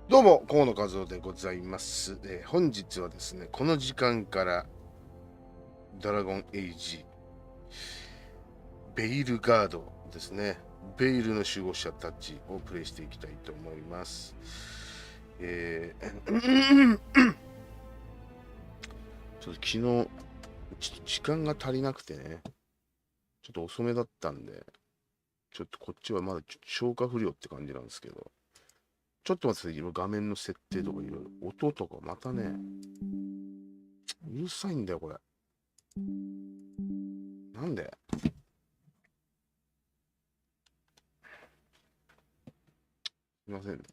どうも、河野和夫でございます。本日はですね、この時間からドラゴンエイジ、ベイルガードですね、ベイルの守護者たちをプレイしていきたいと思います。ちょっと昨日、時間が足りなくてね、ちょっと遅めだったんで、ちょっとこっちはまだ消化不良って感じなんですけど、ちょっと待ってください、画面の設定とかいろいろ、音とかまたね、うるさいんだよ、これ。なんですいません。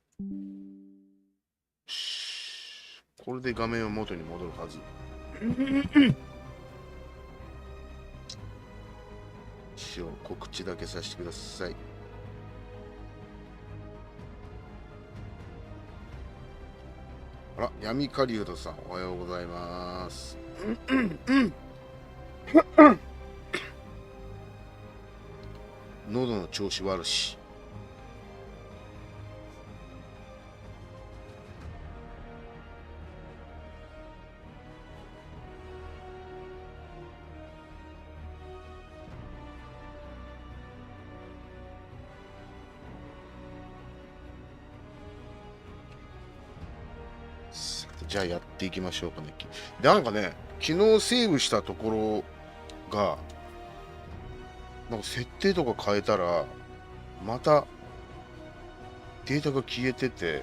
これで画面は元に戻るはず。一応告知だけさせてください。あら、闇狩人さん、おはようございます。喉の調子悪し。じゃあやっていきましょうかね。で、なんかね、昨日セーブしたところが、なんか設定とか変えたら、またデータが消えてて、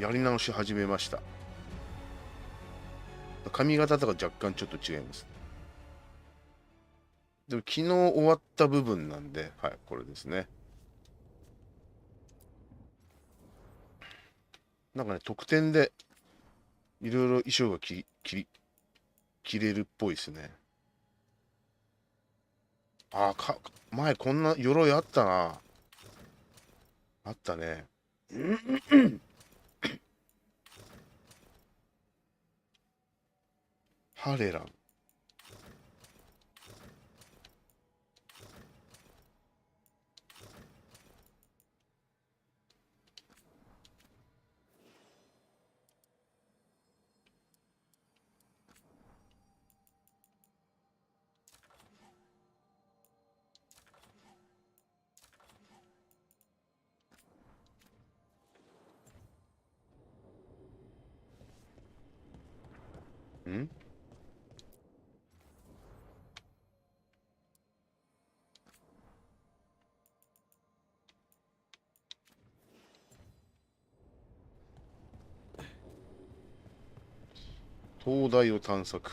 やり直し始めました。髪型とか若干ちょっと違います。でも昨日終わった部分なんで、はい、これですね。なんかね、特典でいろいろ衣装が着れるっぽいですね。前こんな鎧あったな。あったね。ハレラン。ん灯台を探索。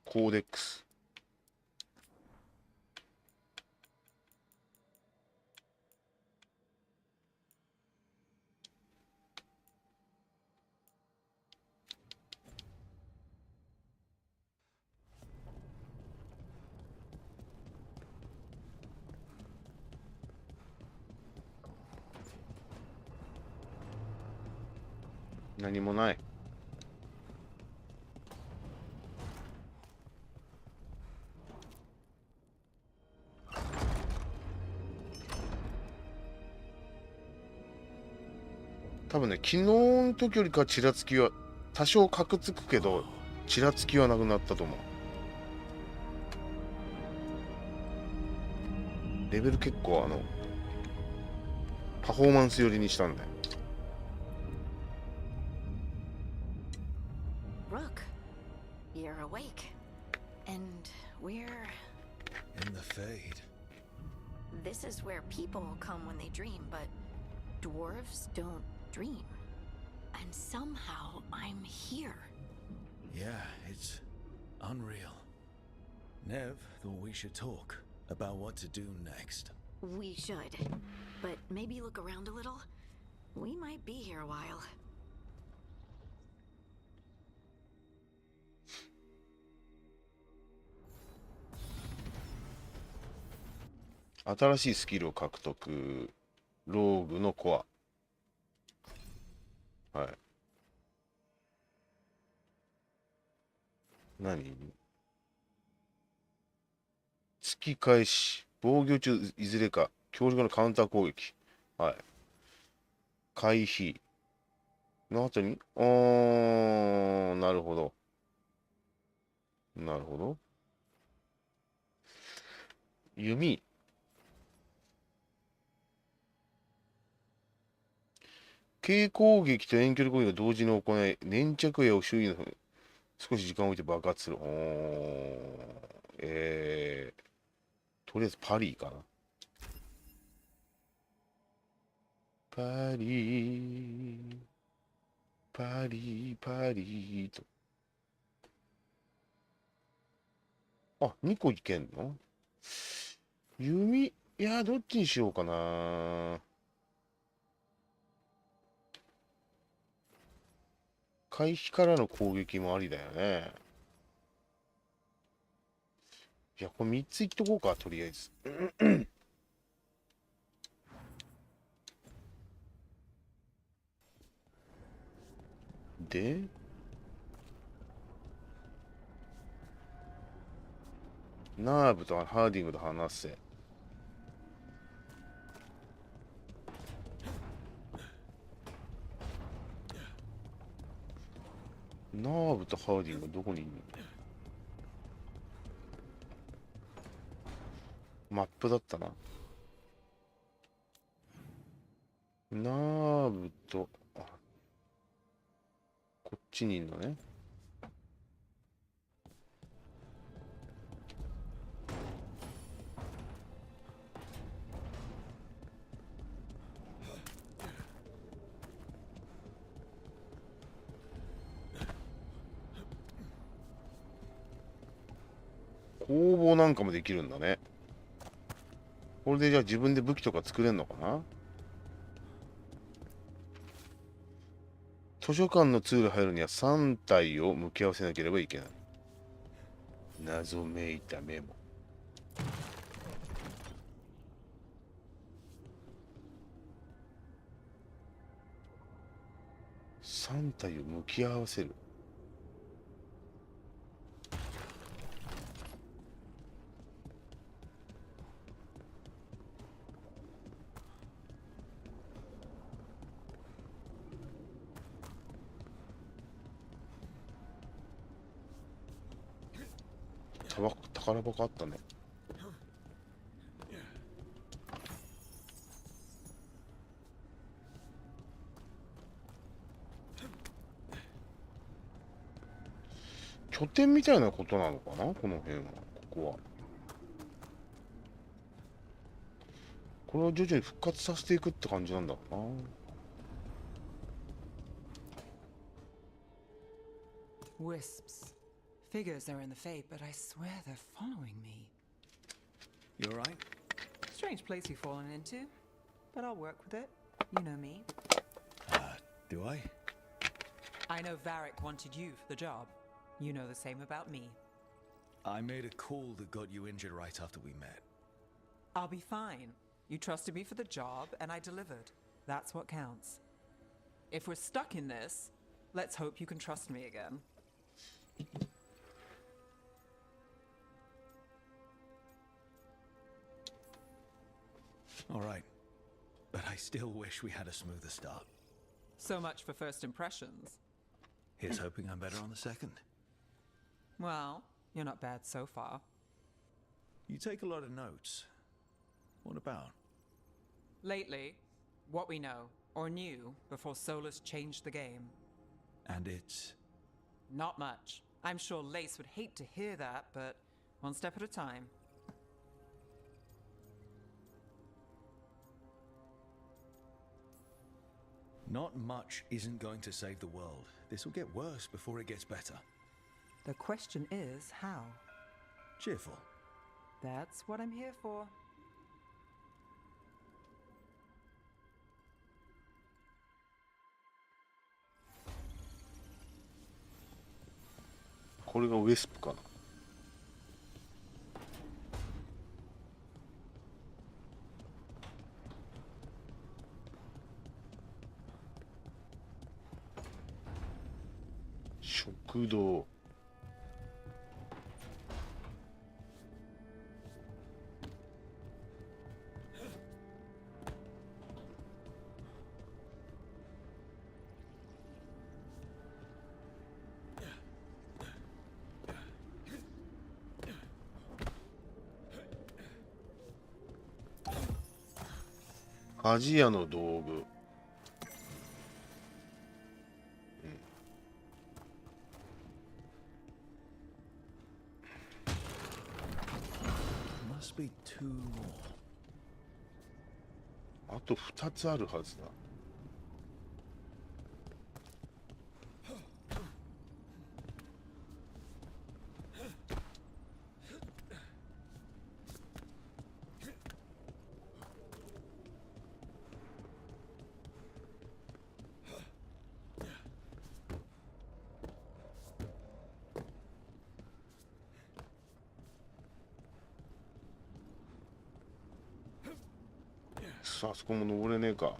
コーデックス。何もない。多分ね、昨日の時よりかちらつきは、多少カクつくけど、ちらつきはなくなったと思う。レベル結構パフォーマンス寄りにしたんだよ。Rook, you're awake. And we're... In the Fade. This is where people come when they dream, but dwarves don't dream. And somehow I'm here. Yeah, it's unreal. Nev thought we should talk about what to do next. We should. But maybe look around a little. We might be here a while. 新しいスキルを獲得。ローグのコア。はい。何？突き返し。防御中いずれか。強力なカウンター攻撃。はい。回避。の後になるほど。なるほど。弓。軽攻撃と遠距離攻撃を同時に行い、粘着矢を周囲の少し時間を置いて爆発する。とりあえずパリーかな。パリー、パリー、パリーと。あ、2個いけんの？弓、いや、どっちにしようかな。回避からの攻撃もありだよね。いや、これ3ついっとこうか、とりあえず。で、ナーブとハーディングと話せ。ナーブとハーディングどこにいるの？マップだったな。ナーブと、あ、こっちにいるのね。工房なんかもできるんだね。これでじゃあ自分で武器とか作れんのかな？図書館のツール入るには3体を向き合わせなければいけない。謎めいたメモ。3体を向き合わせる。宝箱あったね。拠点みたいなことなのかな、この辺は。ここは。これを徐々に復活させていくって感じなんだろうな。Wisps. Figures are in the fate, but I swear they're following me. You alright? Strange place you've fallen into, but I'll work with it. You know me. Do I? I know Varric wanted you for the job. You know the same about me. I made a call that got you injured right after we met. I'll be fine. You trusted me for the job, and I delivered. That's what counts. If we're stuck in this, let's hope you can trust me again. All right. But I still wish we had a smoother start. So much for first impressions. Here's hoping I'm better on the second. Well, you're not bad so far. You take a lot of notes. What about? Lately, what we know, or knew, before Solus changed the game. And it's... Not much. I'm sure Lace would hate to hear that, but one step at a time. Not much isn't going to save the world. This will get worse before it gets better. The question is, how? Cheerful. That's what I'm here for. これがウエスプかな。食堂。鍛冶屋の道具。Must be two more. あと2つあるはずだ。さあ、あそこも登れねえか。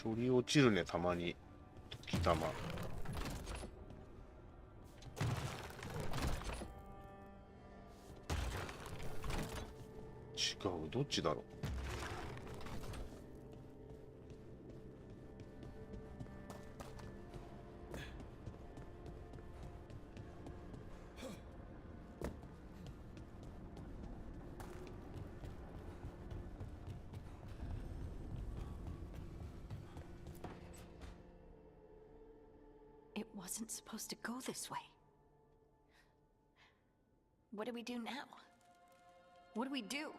処理落ちるね、たまに。時たま。違う、どっちだろう。It wasn't supposed to go this way. What do we do now? What do we do?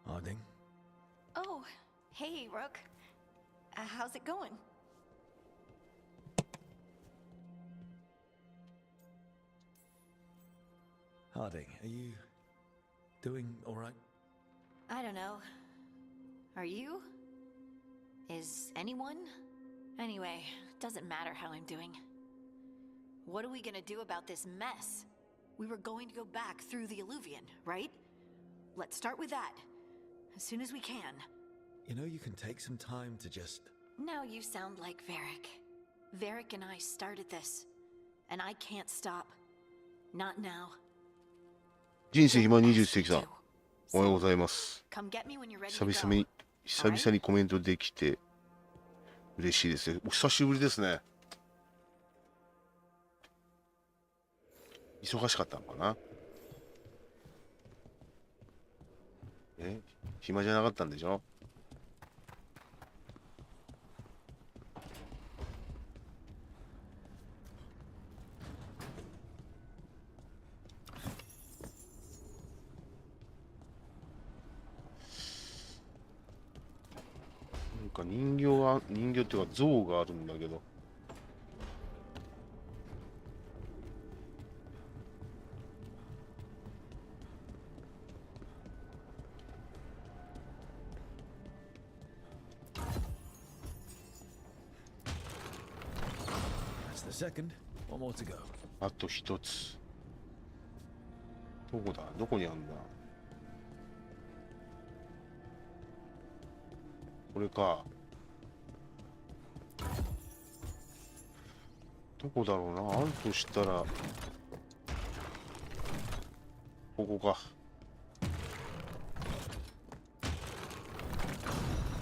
Harding? Oh, hey, Rook. How's it going? Harding, are you doing all right? I don't know. Are you? Is anyone? Anyway, doesn't matter how I'm doing. What are we gonna do about this mess? We were going to go back through the Alluvion, right? Let's start with that. As soon as we can. You know, you can take some time to just... Now you sound like Varric. Varric and I started this. And I can't stop. Not now. 人生暇20世紀さん、おはようございます。 Come get me when you're ready 久 to 々 go. に、久々にコメントできて嬉しいですね。お久しぶりですね。忙しかったのかな。暇じゃなかったんでしょ。なんか人形っていうか像があるんだけど。Second, one more to go. あと一つ。どこだ？どこにあんだ？これか。どこだろうな。あるとしたらここか。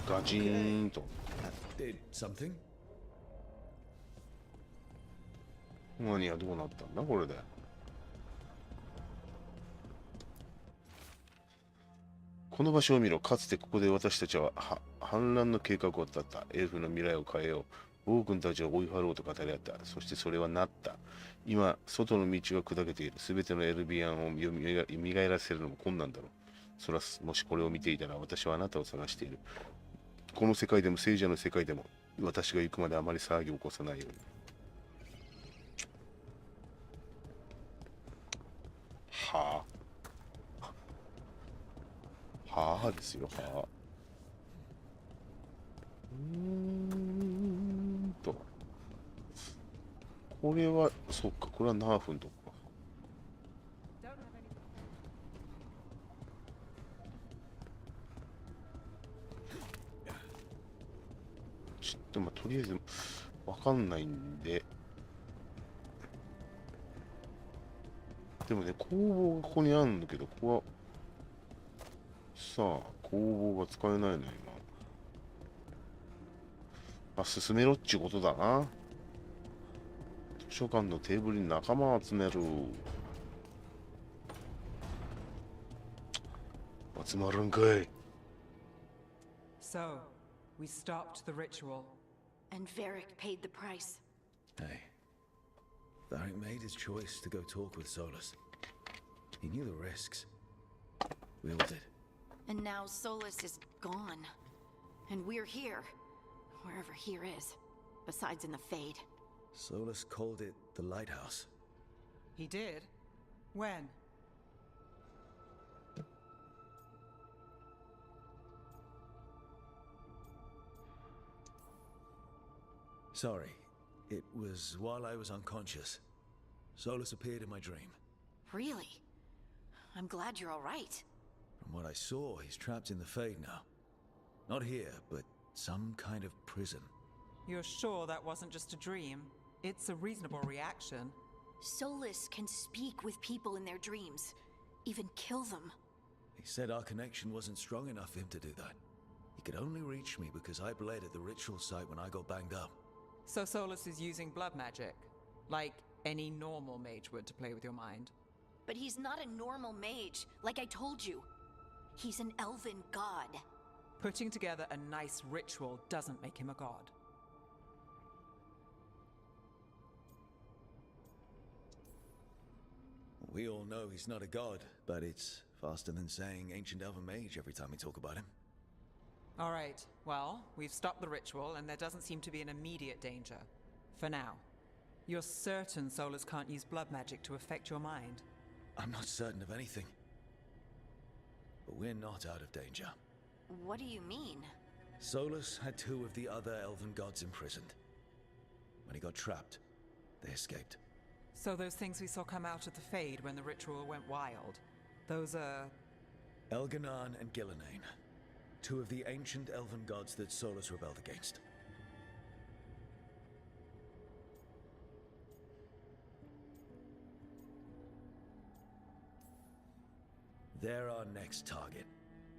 ガチーンと。Did something? 何はどうなったんだこれで。この場所を見ろ。かつてここで私たちは反乱の計画を立った。エルフの未来を変えよう。王君たちを追い払おうと語り合った。そしてそれはなった。今、外の道は砕けている。すべてのエルビアンを蘇らせるのも困難だろう。そらもしこれを見ていたら私はあなたを探している。この世界でも聖者の世界でも私が行くまであまり騒ぎを起こさないように。はあですよ、はあ。これは、そっか、これはナーフのとこか。ちょっとまあ、とりあえず、わかんないんで。でもね、工房がここにあるんだけど、ここは、さあ、工房が使えないのよ、今。まあ、進めろっちゅうことだな。図書館のテーブルに仲間を集める。集まるんかい。So, we stopped the ritual. And Varric paid the price. Hey. Varric made his choice to go talk with Solus. He knew the risks. We all did. And now Solus is gone. And we're here. Wherever here is. Besides in the Fade. Solus called it the Lighthouse. He did? When? Sorry. It was while I was unconscious. Solus appeared in my dream. Really? I'm glad you're all right. From what I saw, he's trapped in the Fade now. Not here, but some kind of prison. You're sure that wasn't just a dream? It's a reasonable reaction. Solus can speak with people in their dreams. Even kill them. He said our connection wasn't strong enough for him to do that. He could only reach me because I bled at the ritual site when I got banged up. So Solus is using blood magic, like any normal mage would to play with your mind. But he's not a normal mage, like I told you. He's an elven god. Putting together a nice ritual doesn't make him a god. We all know he's not a god, but it's faster than saying ancient elven mage every time we talk about him. All right, well, we've stopped the ritual and there doesn't seem to be an immediate danger. For now. You're certain Solus can't use blood magic to affect your mind? I'm not certain of anything. But we're not out of danger. What do you mean? Solus had two of the other elven gods imprisoned. When he got trapped, they escaped. So those things we saw come out of the Fade when the ritual went wild, those are... Elganan and Gillenane. Two of the ancient elven gods that Solus rebelled against. They're our next target.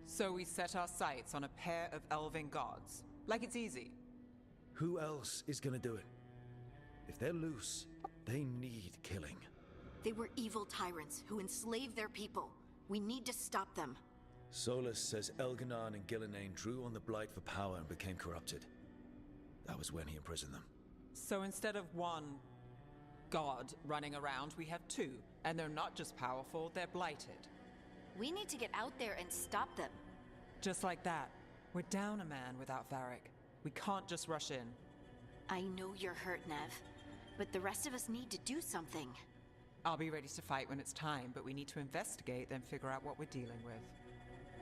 So we set our sights on a pair of elven gods. Like it's easy. Who else is gonna do it? If they're loose, they need killing. They were evil tyrants who enslaved their people. We need to stop them. Solus says Elganan and Gillenane drew on the Blight for power and became corrupted. That was when he imprisoned them. So instead of one god running around, we have two. And they're not just powerful, they're blighted. We need to get out there and stop them. Just like that. We're down a man without Varric. We can't just rush in. I know you're hurt, Nev. But the rest of us need to do something. I'll be ready to fight when it's time, but we need to investigate, then figure out what we're dealing with.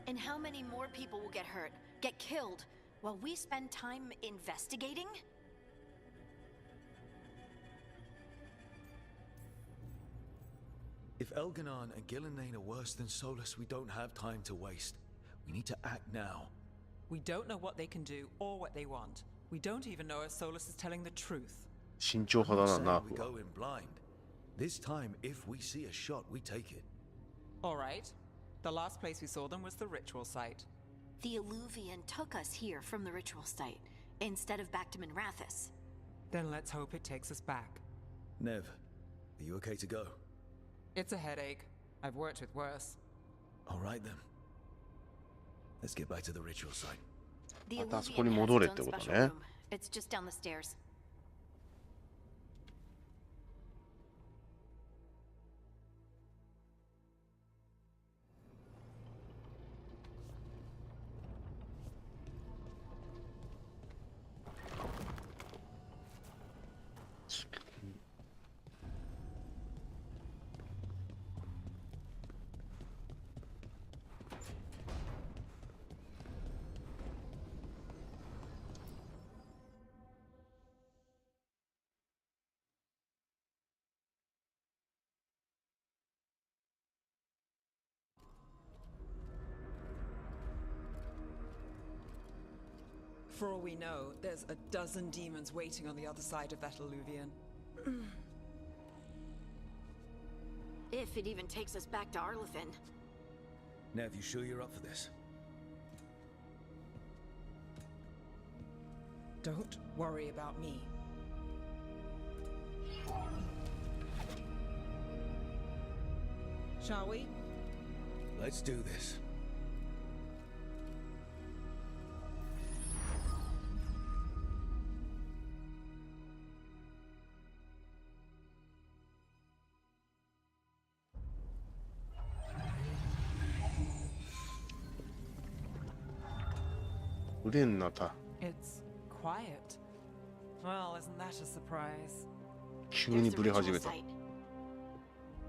And how many more people will get hurt, get killed, while we spend time investigating? If Elganan and Gillenane are worse than Solus, we don't have time to waste. We need to act now. We don't know what they can do or what they want. We don't even know if Solus is telling the truth. 慎重 I'm 派 not だな、 saying ナー we フは。 go in blind. This time, if we see a shot, we take it. All right. The last place we saw them was the ritual site. The Illuvian took us here from the ritual site, instead of back to Minrathous. Then let's hope it takes us back. Nev, are you okay to go? It's a headache. I've worked with worse. All right then. Let's get back to the ritual site. The またあそこに Illuvian has 戻れっ its て own こと special ね。 room. It's just down the stairs. For all we know, there's a dozen demons waiting on the other side of that alluvion. If it even takes us back to Arlethan. Nev, you sure you're up for this? Don't worry about me. Shall we? Let's do this. It's quiet. Well, isn't that a surprise? 急に There's the ブレ ritual 始めた。 site.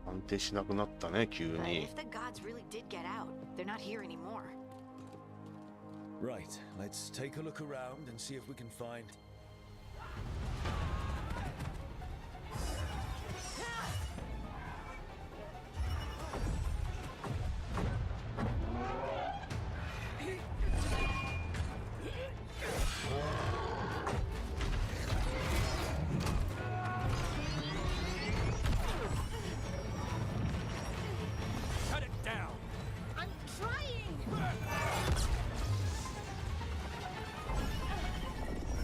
安定しなくなったね、急 But に if the gods really did get out, they're not here anymore. Right, let's take a look around and see if we can find... Shut it down! I'm trying!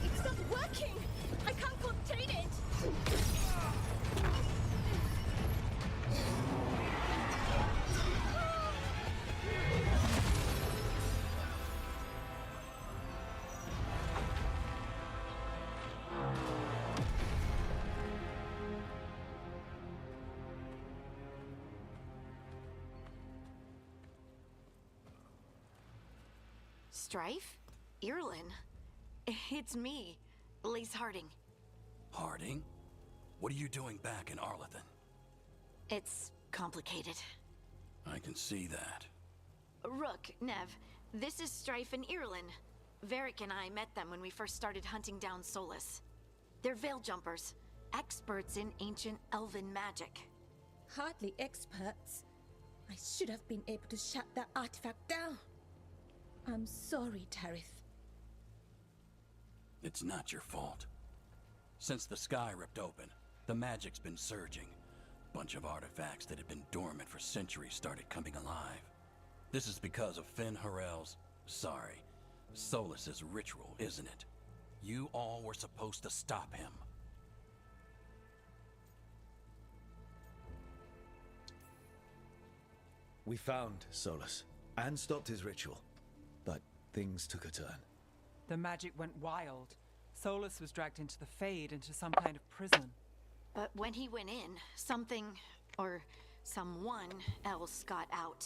It's not working! I can't contain it! Strife? Irlin? It's me, Lace Harding. Harding? What are you doing back in Arlethan? It's complicated. I can see that. Rook, Nev, this is Strife and Irlin. Varric and I met them when we first started hunting down Solus. They're veil jumpers, experts in ancient elven magic. Hardly experts. I should have been able to shut that artifact down. I'm sorry, Tarith. It's not your fault. Since the sky ripped open, the magic's been surging. Bunch of artifacts that had been dormant for centuries started coming alive. This is because of Finn Harel's... sorry, Solus's ritual, isn't it? You all were supposed to stop him. We found Solus and stopped his ritual, but things took a turn. The magic went wild. Solus was dragged into the Fade, into some kind of prison. But when he went in, something, or someone else got out.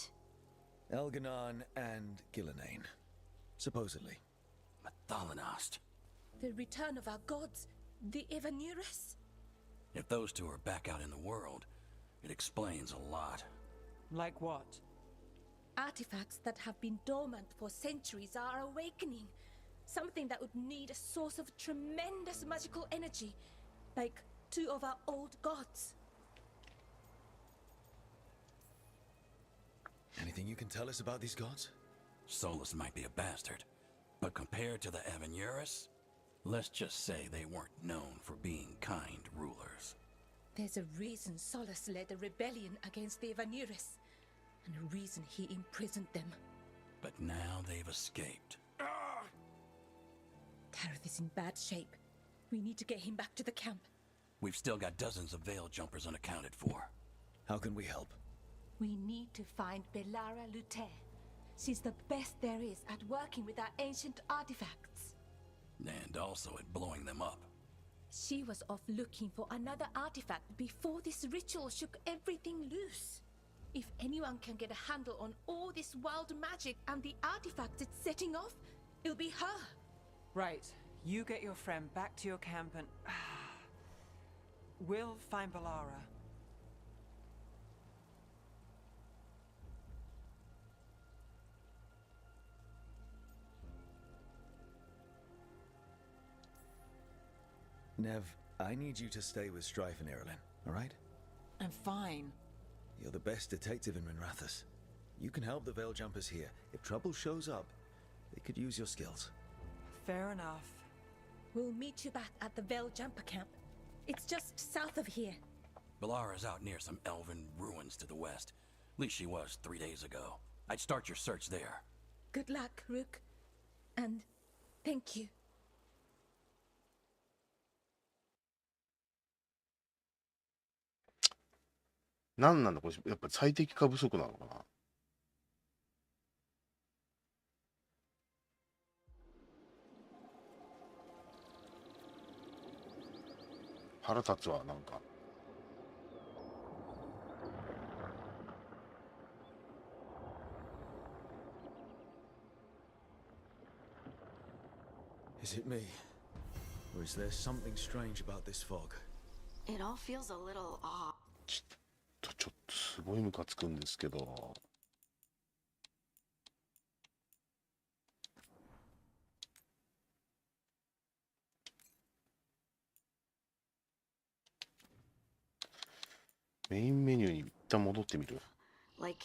Elganon and Gillenane, supposedly. Mathalanost. The return of our gods, the Evanurus. If those two are back out in the world, it explains a lot. Like what? Artifacts that have been dormant for centuries are awakening. Something that would need a source of tremendous magical energy, like two of our old gods. Anything you can tell us about these gods? Solus might be a bastard, but compared to the Evanurus, let's just say they weren't known for being kind rulers. There's a reason Solus led a rebellion against the Evanurus, and a reason he imprisoned them. But now they've escaped. Tarith is in bad shape. We need to get him back to the camp. We've still got dozens of veil jumpers unaccounted for. How can we help? We need to find Belara Luther. She's the best there is at working with our ancient artifacts. And also at blowing them up. She was off looking for another artifact before this ritual shook everything loose. If anyone can get a handle on all this wild magic and the artifacts it's setting off, it'll be her. Right. You get your friend back to your camp and... we'll find Belara. Nev, I need you to stay with Strife and Irlin, alright? I'm fine. You're the best detective in Minrathous. You can help the Veil Jumpers here. If trouble shows up, they could use your skills. Fair enough. We'll meet you back at the Vale Jumper Camp. It's just south of here. Balara's out near some elven ruins to the west. At least she was 3 days ago. I'd start your search there. Good luck, Rook. And thank you. なんなんだこれ、やっぱ最適化不足なのかな。腹立つわ、なんか。Is it me? Or is there something strange about this fog? It all feels a little off. ちょっとすごいムカつくんですけど。メインメニューに一旦戻ってみる。Like,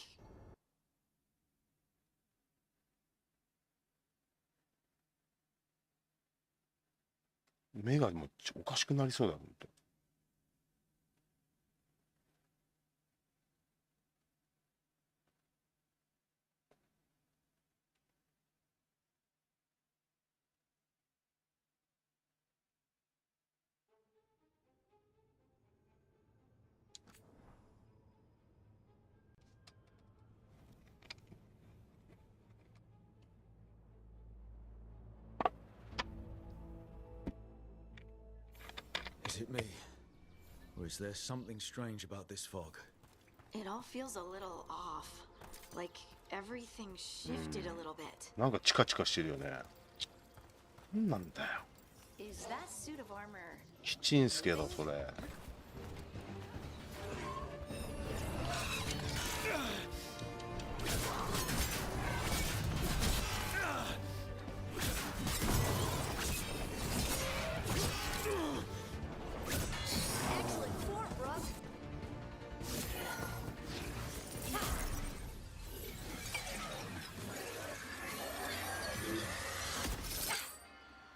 目がもうおかしくなりそうだ、ほんと。Is it me? Or is there something strange about this fog? it all feels a little off. Like, everything shifted a little bit. なんかチカチカしてるよね。なんなんだよ。Is that suit of armor? きちんすけど、それ。Excellent form, Rook.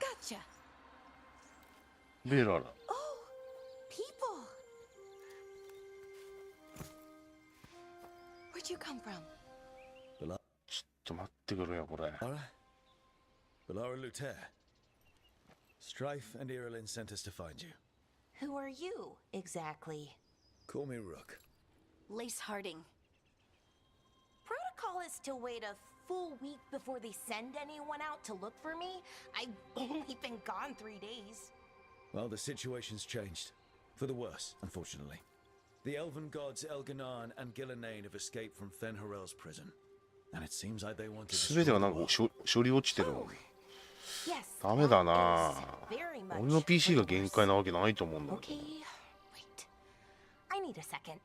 Gotcha. ベララ。 Oh, people. Where'd you come from? ちょっと待ってくれよ、これ。 Balara Luther. Strife and Irilin sent us to find you. Who are you, exactly? Call me Rook. Lace Harding. Protocol is to wait a full week before they send anyone out to look for me. I've only been gone 3 days. Well, the situation's changed. For the worse, unfortunately. The elven gods Elganan and Gillenane have escaped from Fenharel's prison. And it seems like they want to すべてがなんか処理落ちてるの。 Yes. ダメだな that is very much 俺の PC が限界なわけないと思うんだけ Okay, ど。 wait. I need a second.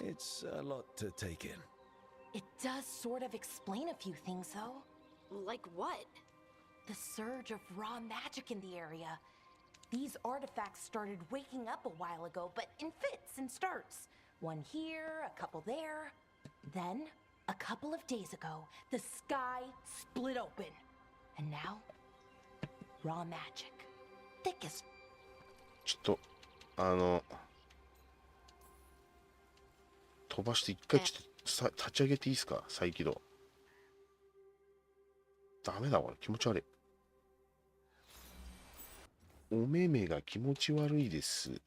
It's a lot to take in. It does sort of explain a few things, though. Like what? The surge of raw magic in the area. These artifacts started waking up a while ago, but in fits and starts. One here, a couple there. Then, a couple of days ago, the sky split open. And now, raw magic. Thick as ちょっと、飛ばして一回ちょっと立ち上げていいですか、再起動。ダメだこれ、気持ち悪い。お目目が気持ち悪いです。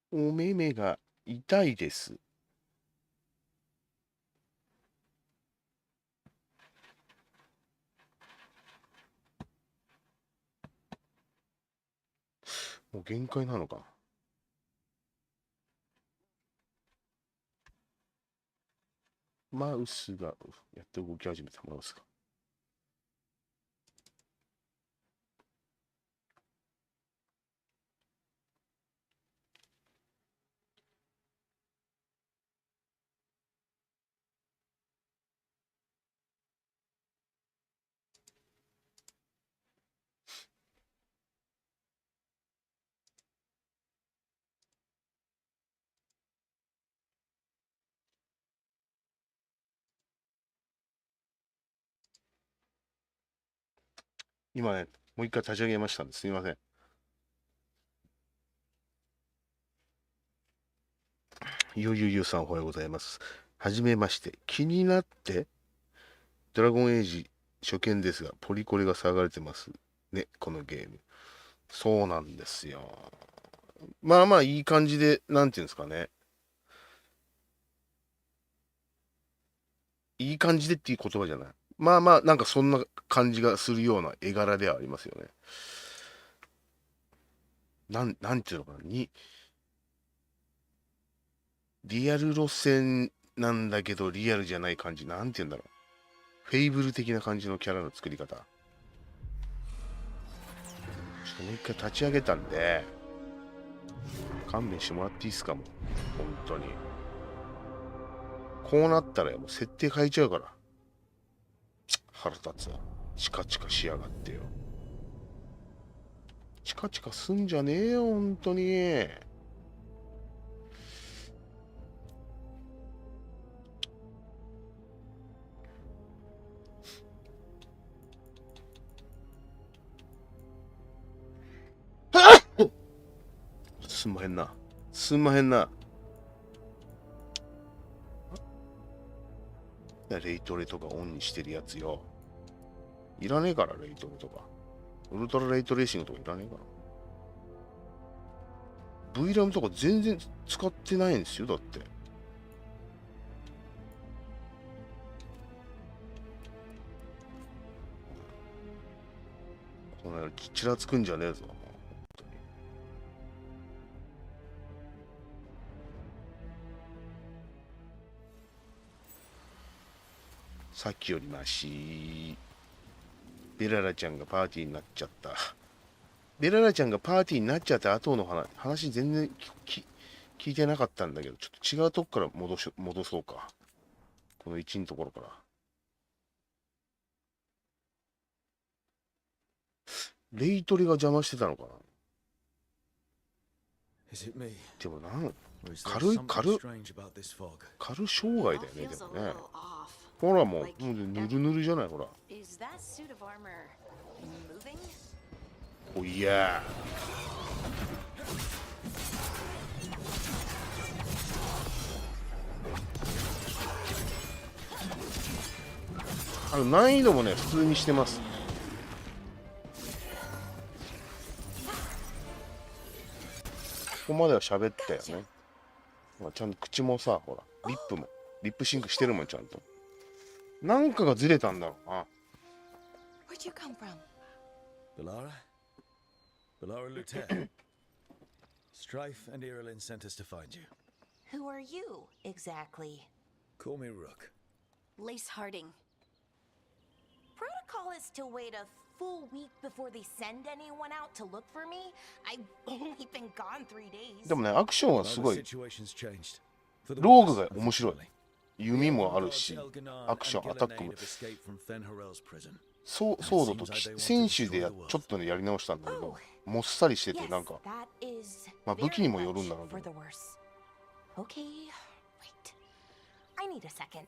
お目目が痛いです。もう限界なのか。マウスがやって動き始めた。マウスが。今ね、もう一回立ち上げましたんですいません。ゆうさんおはようございます。はじめまして。気になって、ドラゴンエイジ初見ですが、ポリコレが騒がれてますね、このゲーム。そうなんですよ。まあまあいい感じで、なんていうんですかね。いい感じでっていう言葉じゃない。まあまあ、なんかそんな感じがするような絵柄ではありますよね。なんていうのかな。リアル路線なんだけど、リアルじゃない感じ。なんていうんだろう。フェイブル的な感じのキャラの作り方。ちょっともう一回立ち上げたんで、勘弁してもらっていいですかもう。本当に。こうなったらもう設定変えちゃうから。腹立つわ。チカチカしやがってよ。チカチカすんじゃねえよ、本当に。すんまへんな。すんまへんな。レイトレとかオンにしてるやつよ。いらねえから、レイトレとか。ウルトラレイトレーシングとかいらねえから。V ラムとか全然使ってないんですよ、だって。このちらつくんじゃねえぞ。さっきよりマシ。ベララちゃんがパーティーになっちゃった。ベララちゃんがパーティーになっちゃった後の話全然聞いてなかったんだけど、ちょっと違うとこから戻そうか。この1のところから。レイトリが邪魔してたのかな。でも軽障害だよね、でもね。ほらもうぬるぬるじゃない、ほら。おいや難易度もね、普通にしてます。ここまでは喋ったよね。ちゃんと口もさ、ほら、リップシンクしてるもん、ちゃんと。なんかがずれたんだろうな。Where'd you come from? Balara Lieutenant. Strife and Irilyn sent us to find you. Who are you, exactly? Call me Rook. Lace Harding. Protocol is to wait a full week before they send anyone out to look for me. I've only been gone 3 days. でもね、アクションはすごい。 Situation's changed. ローグが面白い。弓もあるし、アクション、アタックも。ソードと選手でちょっとね、やり直したんだけど、もっさりしてて、なんか、まあ武器にもよるんだろうけど。Okay, wait. I need a second.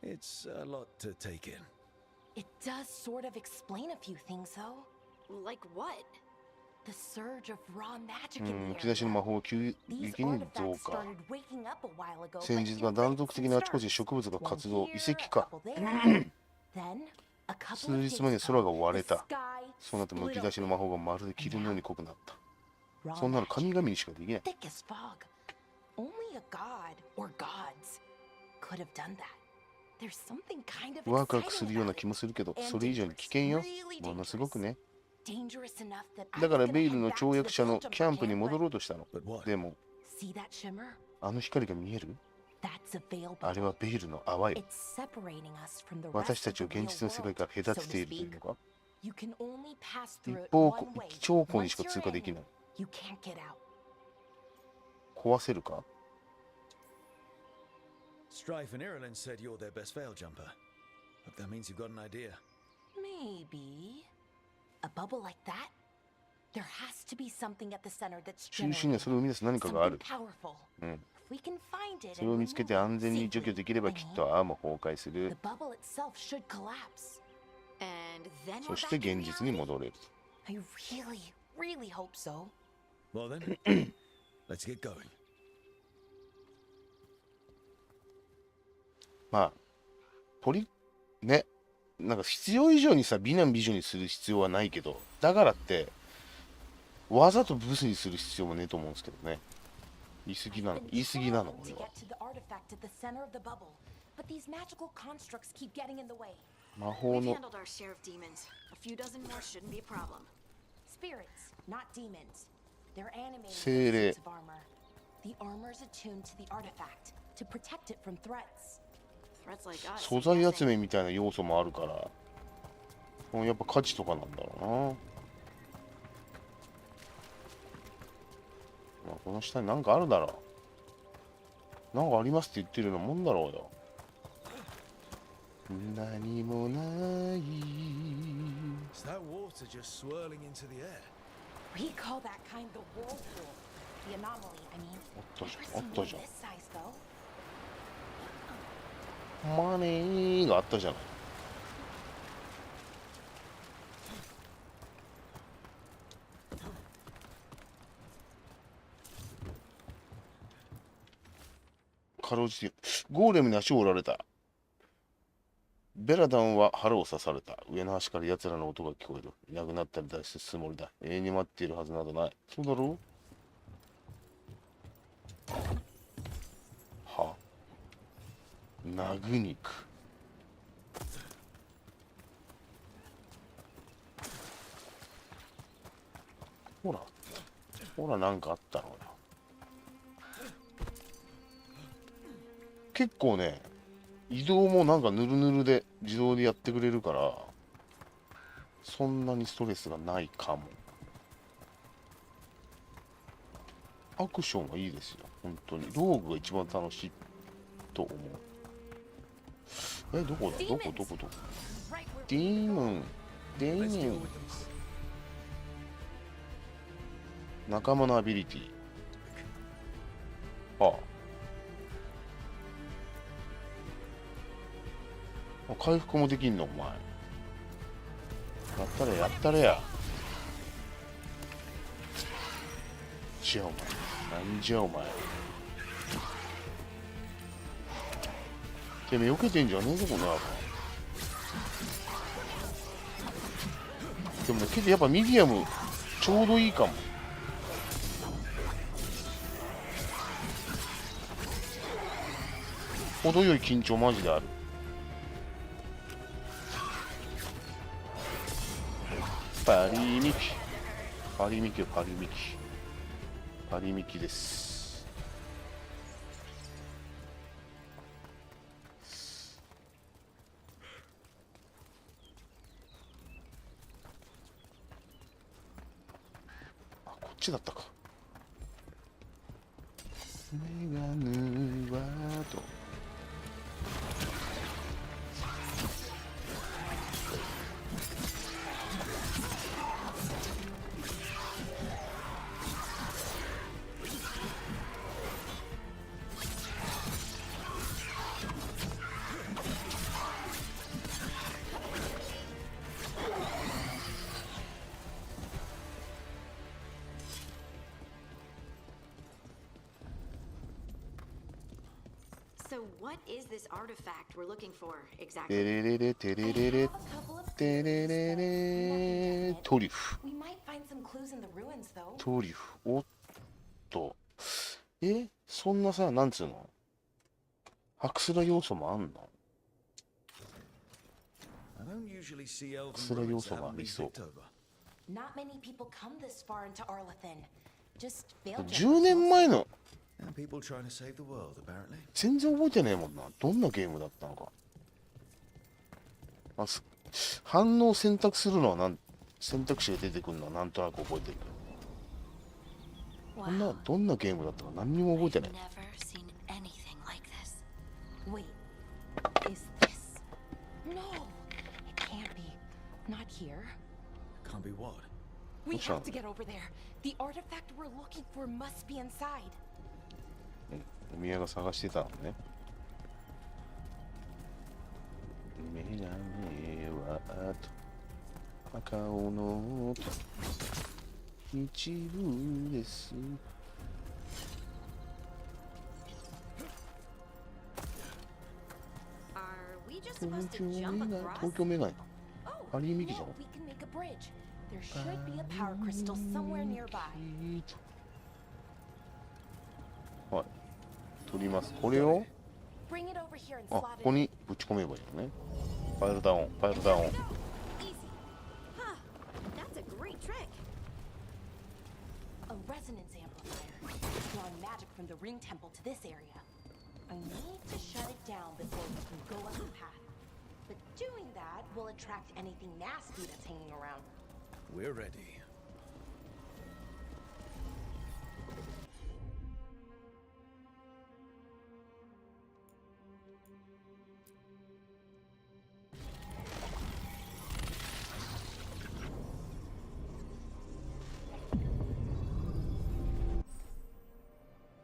It's a lot to take in. It does sort of explain a few things, though. Like what? The surge of raw magic in む the き出しの魔 area. 法が急 These 激に増 artifacts 加。 started waking up a while ago, 先 like 日は in 断続 breaks 的 and にあちこちで starts. 植物が One 活動、 here, 遺跡 a か。 couple there. Then, a couple 数 of 日 days 前に空が ago, 割れ the た。 sky そうなってむ split き出しの open. 魔法がまるで霧のように濃くなった。 Raw そんなの magic, 神々にしかできない。 thick as fog. Only a god or gods could have done that. There's something kind of ワクワクす exciting るような about 気もするけど、 it. それ以上に危険よ。 Really ものすごくね。 dangerous enough that I だ was から gonna ベイル head の back 跳 to 躍 the 者の Phantom キャンプに camp, 戻 but ろうとしたの。 But what? でも、 see that shimmer? あの光が見える？ That's a veil あれは bubble. ベイルの泡よ。 It's separating us from the 私 rest た of ち the を現 real 実の世界 world, から隔 so ててい to るという speak. のか。 You can only pass 一 through it 方 one way. 一方向にし Once か you're 通過でき in, ない。 you can't get out. 壊せるか？ Strife and Irilyn said you're their best veil jumper. Hope that means you've got an idea. Maybe. A bubble like that? There has to be something at the center that's 中心にはそれを生み出す何かがあ something る。 powerful. うん。 If we can find it それを and 見つけ remove て it 安全に除去 safely, できれば I きっ mean, と泡も崩壊す the る。 bubble itself should collapse. And then そ we're して back in 現実に reality? 戻れる。 I really hope so. Well then, let's get going. まあね、なんか必要以上にさ美男美女にする必要はないけど、だからってわざとブスにする必要もねえと思うんですけどね。言い過ぎなの Been 言い過ぎなの trying 俺 to は。 get to the artifact at the center of the bubble, but these magical constructs keep getting in the way. 魔法 We've の handled our share of demons. A few dozen more shouldn't be a problem. Spirits, not demons. They're animated with 精霊 suits of armor. The armor's attuned to the artifact to protect it from threats. Threats like us. 素材集めみたいな要素もあるから、やっぱ価値とかなんだろうな。まあ、この下に何かあるだろう。なんかありますって言ってるようなもんだろうよ。何もない。 Is that water just swirling into the air? We call that kind the whirlpool. The anomaly, I mean. あったじ Never ゃん、あ seen った one じゃ this size, though. ん。マネーがあったじゃない。かろうじてゴーレムに足を折られた。ベラダンは腹を刺された。上の端から奴らの音が聞こえる。いなくなったら脱出するつもりだ。永遠に待っているはずなどない。そうだろう。はナグニク。ほらなんかあったのよ。結構ね、移動もなんかヌルヌルで自動でやってくれるから、そんなにストレスがないかも。アクションはいいですよ、本当に。ローグが一番楽しいと思う。どこだ、どこ Right where ディーモン、ディ Let's ー deal モン。 with this. 仲間のアビリティ。ああ、回復もできんのお前。やったれやったれや。じゃあお前、なんじゃお前。てめえ避けてんじゃねえぞこの野郎。でもね、けどやっぱミディアムちょうどいいかも。程よい緊張マジである。パリミキ、パリミキよ、パリミキ、パリミキです。あ、こっちだったか。メガヌはと。So what is this artifact we're looking for テ exactly? レレレテレ I レレ have a couple of テレ theories, レ but レ nothing トリュフ definite. We might find some clues in the ruins, though. トリュフおっとそんなさなんつうのハクスラ要素もあんの I don't usually see elven ハクスラ要 ruins 素 that があ haven't り been そう picked over. Not many people come this far into Arlathan. Just failed 10年前の And people trying to save the world, apparently. 全然覚えてねえもんな。どんなゲームだったのか。反応選択するのは選択肢が出てくるのはなんとなく覚えてるけど。 Wow. どんなゲームだったか何にも覚えて I've ない。 never seen anything like this. Wait, is this? No, it can't be. Not here. Can't be what? We What's have up? to get over there. The artifact we're looking for must be inside. お宮が探してたのね。目が目は赤尾の一部です。東京見ない、東京見ないな。パリミキじゃん。 We can make a bridge. There should be a power crystal somewhere nearby. はい、取ります。これを Bring it over here and こ slot こ it in. にぶち込めばいいのね。ファイルダウン、ファイルダウン。 Easy. Huh. That's a great trick. A resonance amplifier. Drawing magic from the ring temple to this area. I need to shut it down before we can go up the path. But doing that will attract anything nasty that's hanging around. We're ready.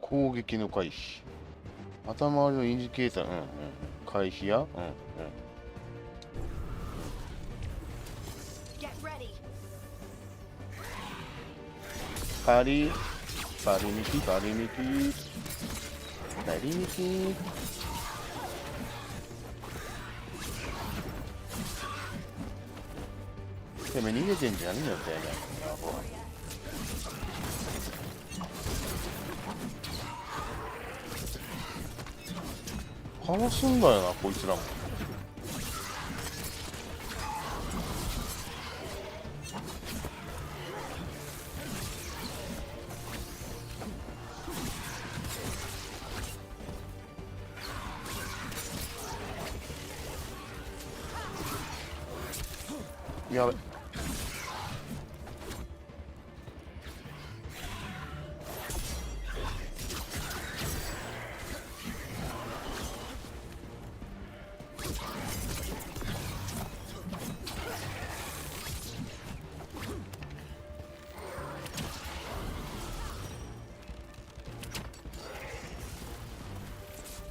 「攻撃の回避」「頭回りのインジケーター」回避やGet ready. パリミキパリミキパリミキ。てめえ逃げてんじゃねえよってね。かわすんだよなこいつらも。やべ。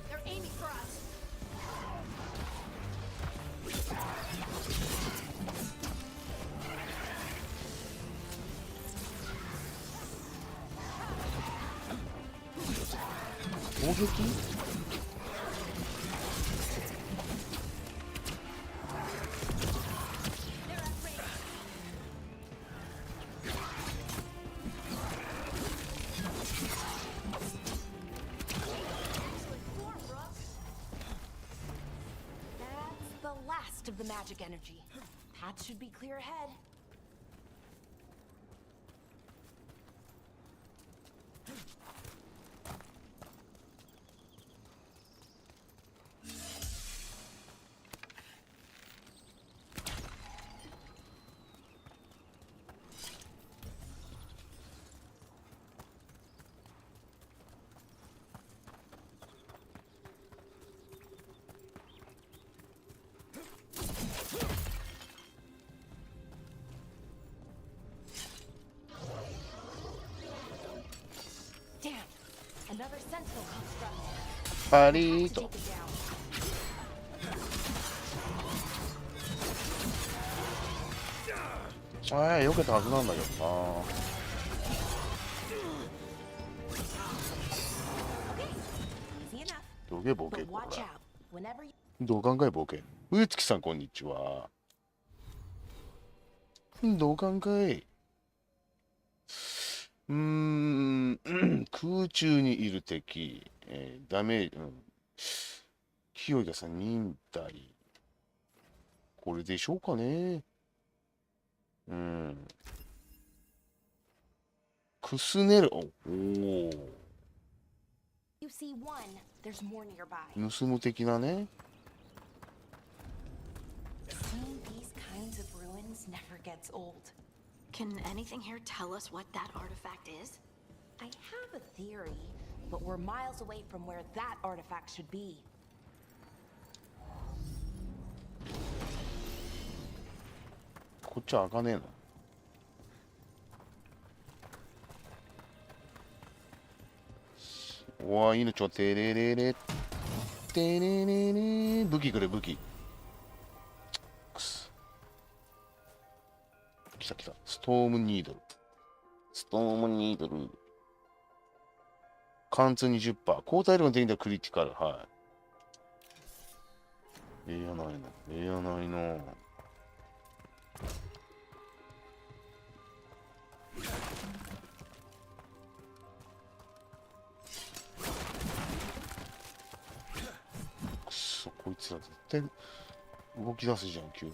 They're aiming for us. 攻撃？ That's the last of the magic energy. Path should be clear ahead. Damn, another sentinel construct. パリー Take と。 it down. 避けたはずなんだけどな。 Easy enough. どけボケ But こ watch れ。 out. Whenever you どう考えボケ。上月さんこんにちは。どう考え。空中にいる敵、ダメージ、勢いがさ忍耐。これでしょうかね。くすねる。おお。 you see one, there's more nearby. 盗む的なね。 Seeing these kinds of ruins never gets old. Can anything here tell us what that artifact is? I have a theory, but we're miles away from where that artifact should be. こっちは開かねえの。おわ、命はてれれれ。てれれれ。武器くれ、武器。くす。来た来た。ストームニードル。ストームニードル。貫通 20%。交代力の敵ではクリティカル。はい。やないの。やないの。くそ、こいつら絶対動き出すじゃん、急に。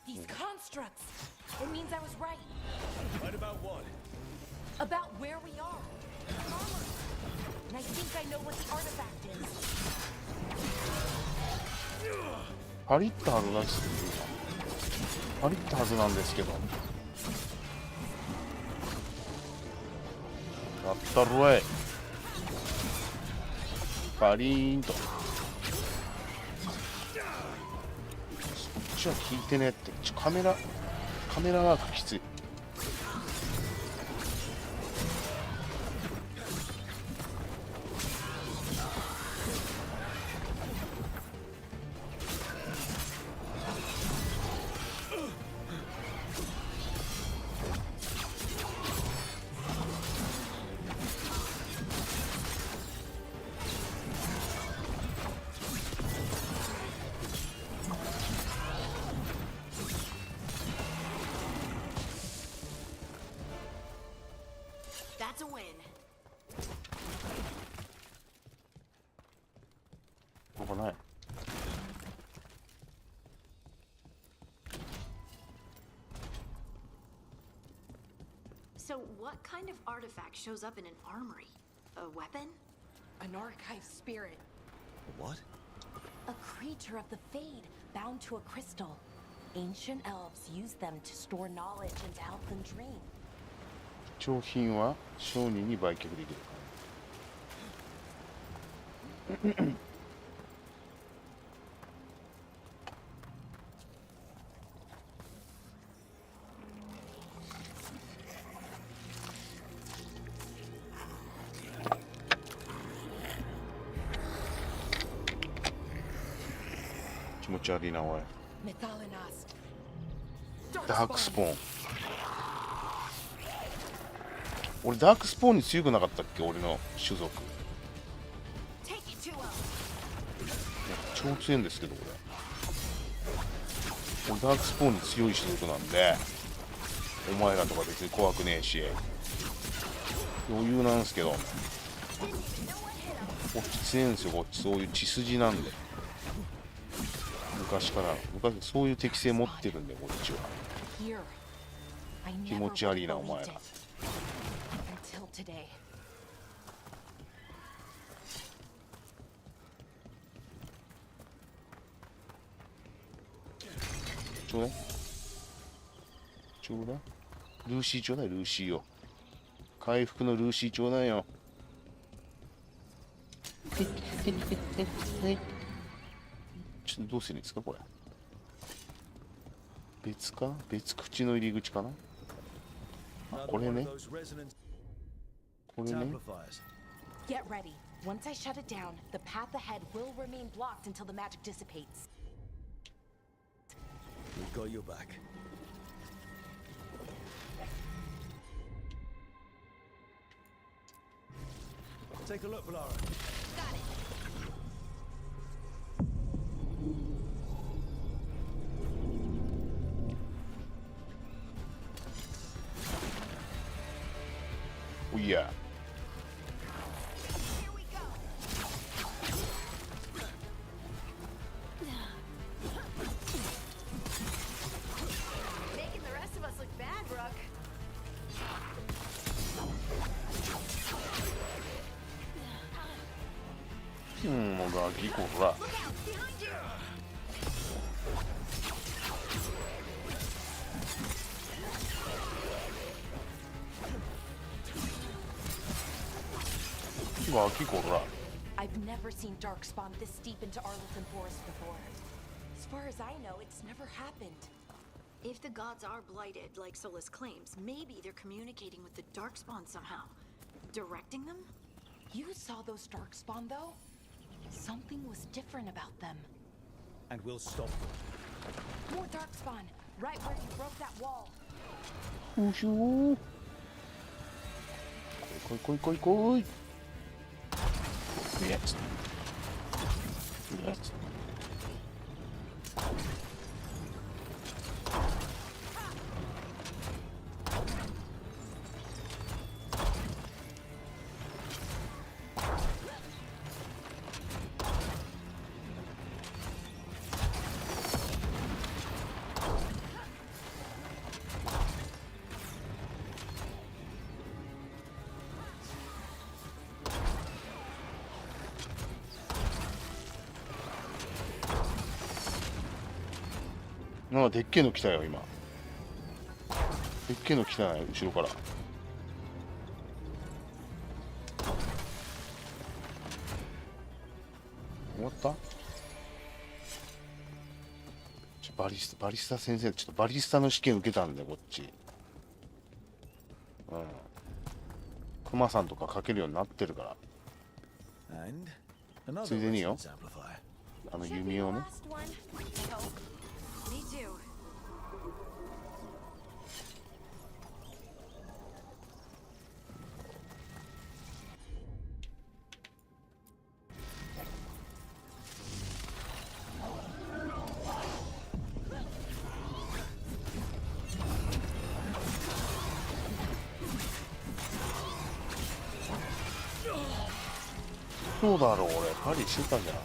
These constructs! It means I was right. Right about what? About where we are. And I think I know what the artifact is. パリったはずなんですけど、パリったはずなんですけど。やったろい。パリーンと。こっちは効いてねって。カメラワークきつい。That's a win. ここない。So, what kind of artifact shows up in an armory? A weapon? An archive spirit. What? A creature of the Fade, bound to a crystal. Ancient elves use them to store knowledge and to help them dream. 貴重品は商人に売却できる。気持ち悪いなおい。 Methalinast. ダークスポーン。俺ダークスポーンに強くなかったっけ、俺の種族。 Take it to him. 超強いんですけど俺ダークスポーンに強い種族なんで、お前らとか別に怖くねえし余裕なんですけど、こっち強いんですよ。こっちそういう血筋なんで、昔そういう適性持ってるんで、こっちは。 Here. I 気 never 持ち would 悪い have なお前 believed ら。 it. Until today. ちょうだいちょうだい、ルーシーちょうだい、ルーシーを。回復のルーシーちょうだいよ。ちょっとどうするんですかこれ。別か、別口の入り口かな。あ、これね、これね。 Get ready. Once I shut it down, the path ahead will remain blocked until the magic dissipates. We've got your back. Take a look, Valara. Got it. Oh yeah. Here we go. Making the rest of us look bad, Rook. もうガキこら。 Look out! Behind you! ガキこら。 I've never seen Darkspawn this deep into Arlington Forest before. As far as I know, it's never happened. If the gods are blighted, like Solus claims, maybe they're communicating with the Darkspawn somehow. Directing them? You saw those Darkspawn, though? Something was different about them. and we'll stop them. More darkspawn, right where you broke that wall. よいしょー。来い来い来い来い。やつ。やつ。なんかでっけえの来たよ今。でっけえの来たね後ろから。終わった？バリスタ先生、ちょっとバリスタの試験受けたんでこっち。うん。クマさんとか書けるようになってるから。 And another ついでによ。 resonance amplifier. あの弓をね。 Last one. I hope. Me too. そうだろう、俺パリしてたじゃん。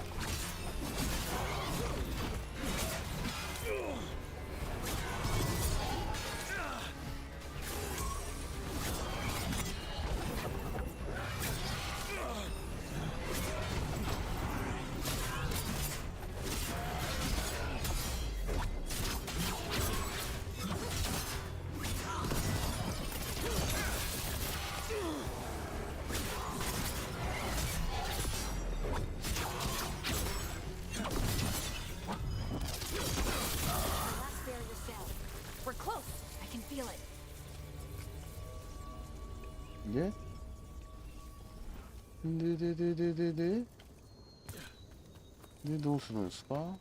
でどうするんですか？ Have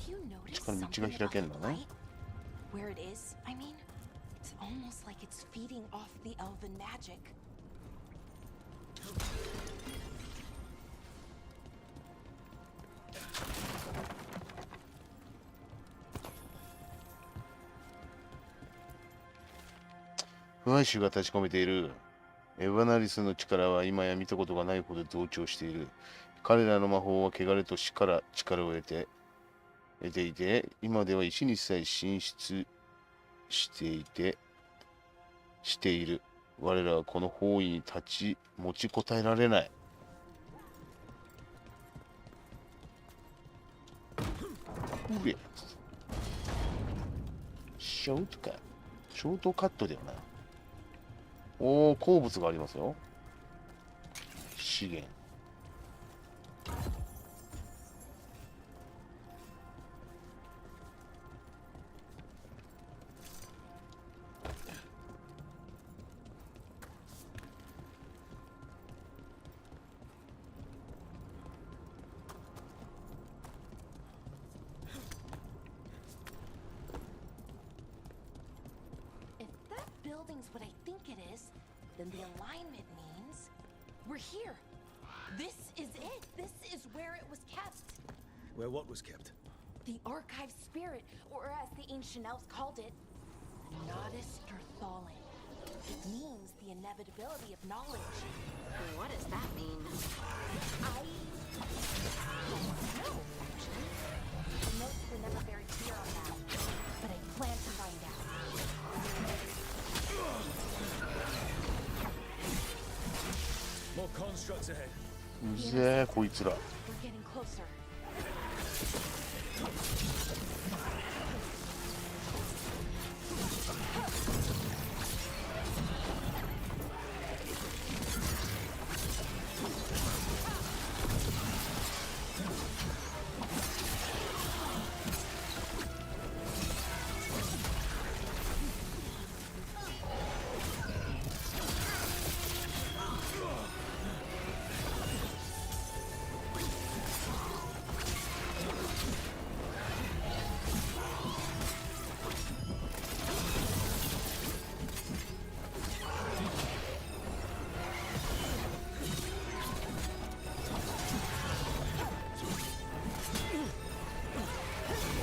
you noticed 力に道 something が開け about ん the だね。 light? Where it is, I mean, it's almost like it's feeding off the elven magic. 不敗種が立ち込めている。エヴァナリスの力は今や見たことがないほど増長している。彼らの魔法は汚れと死から力を得ていて、今では石にさえ進出している。我らはこの方位に持ちこたえられない。うえショートカット。ショートカットだよな。おお、鉱物がありますよ。資源。If that building's what I think it is, then the alignment means we're here. This is it. This is where it was kept. Where what was kept? The archive spirit, or as the ancient elves called it, Nodus Terthallen. It means the inevitability of knowledge. What does that mean? I don't know, actually. The notes were never very clear on that, but I plan to find out. More constructs ahead. うぜえこいつら。 We're getting closer. う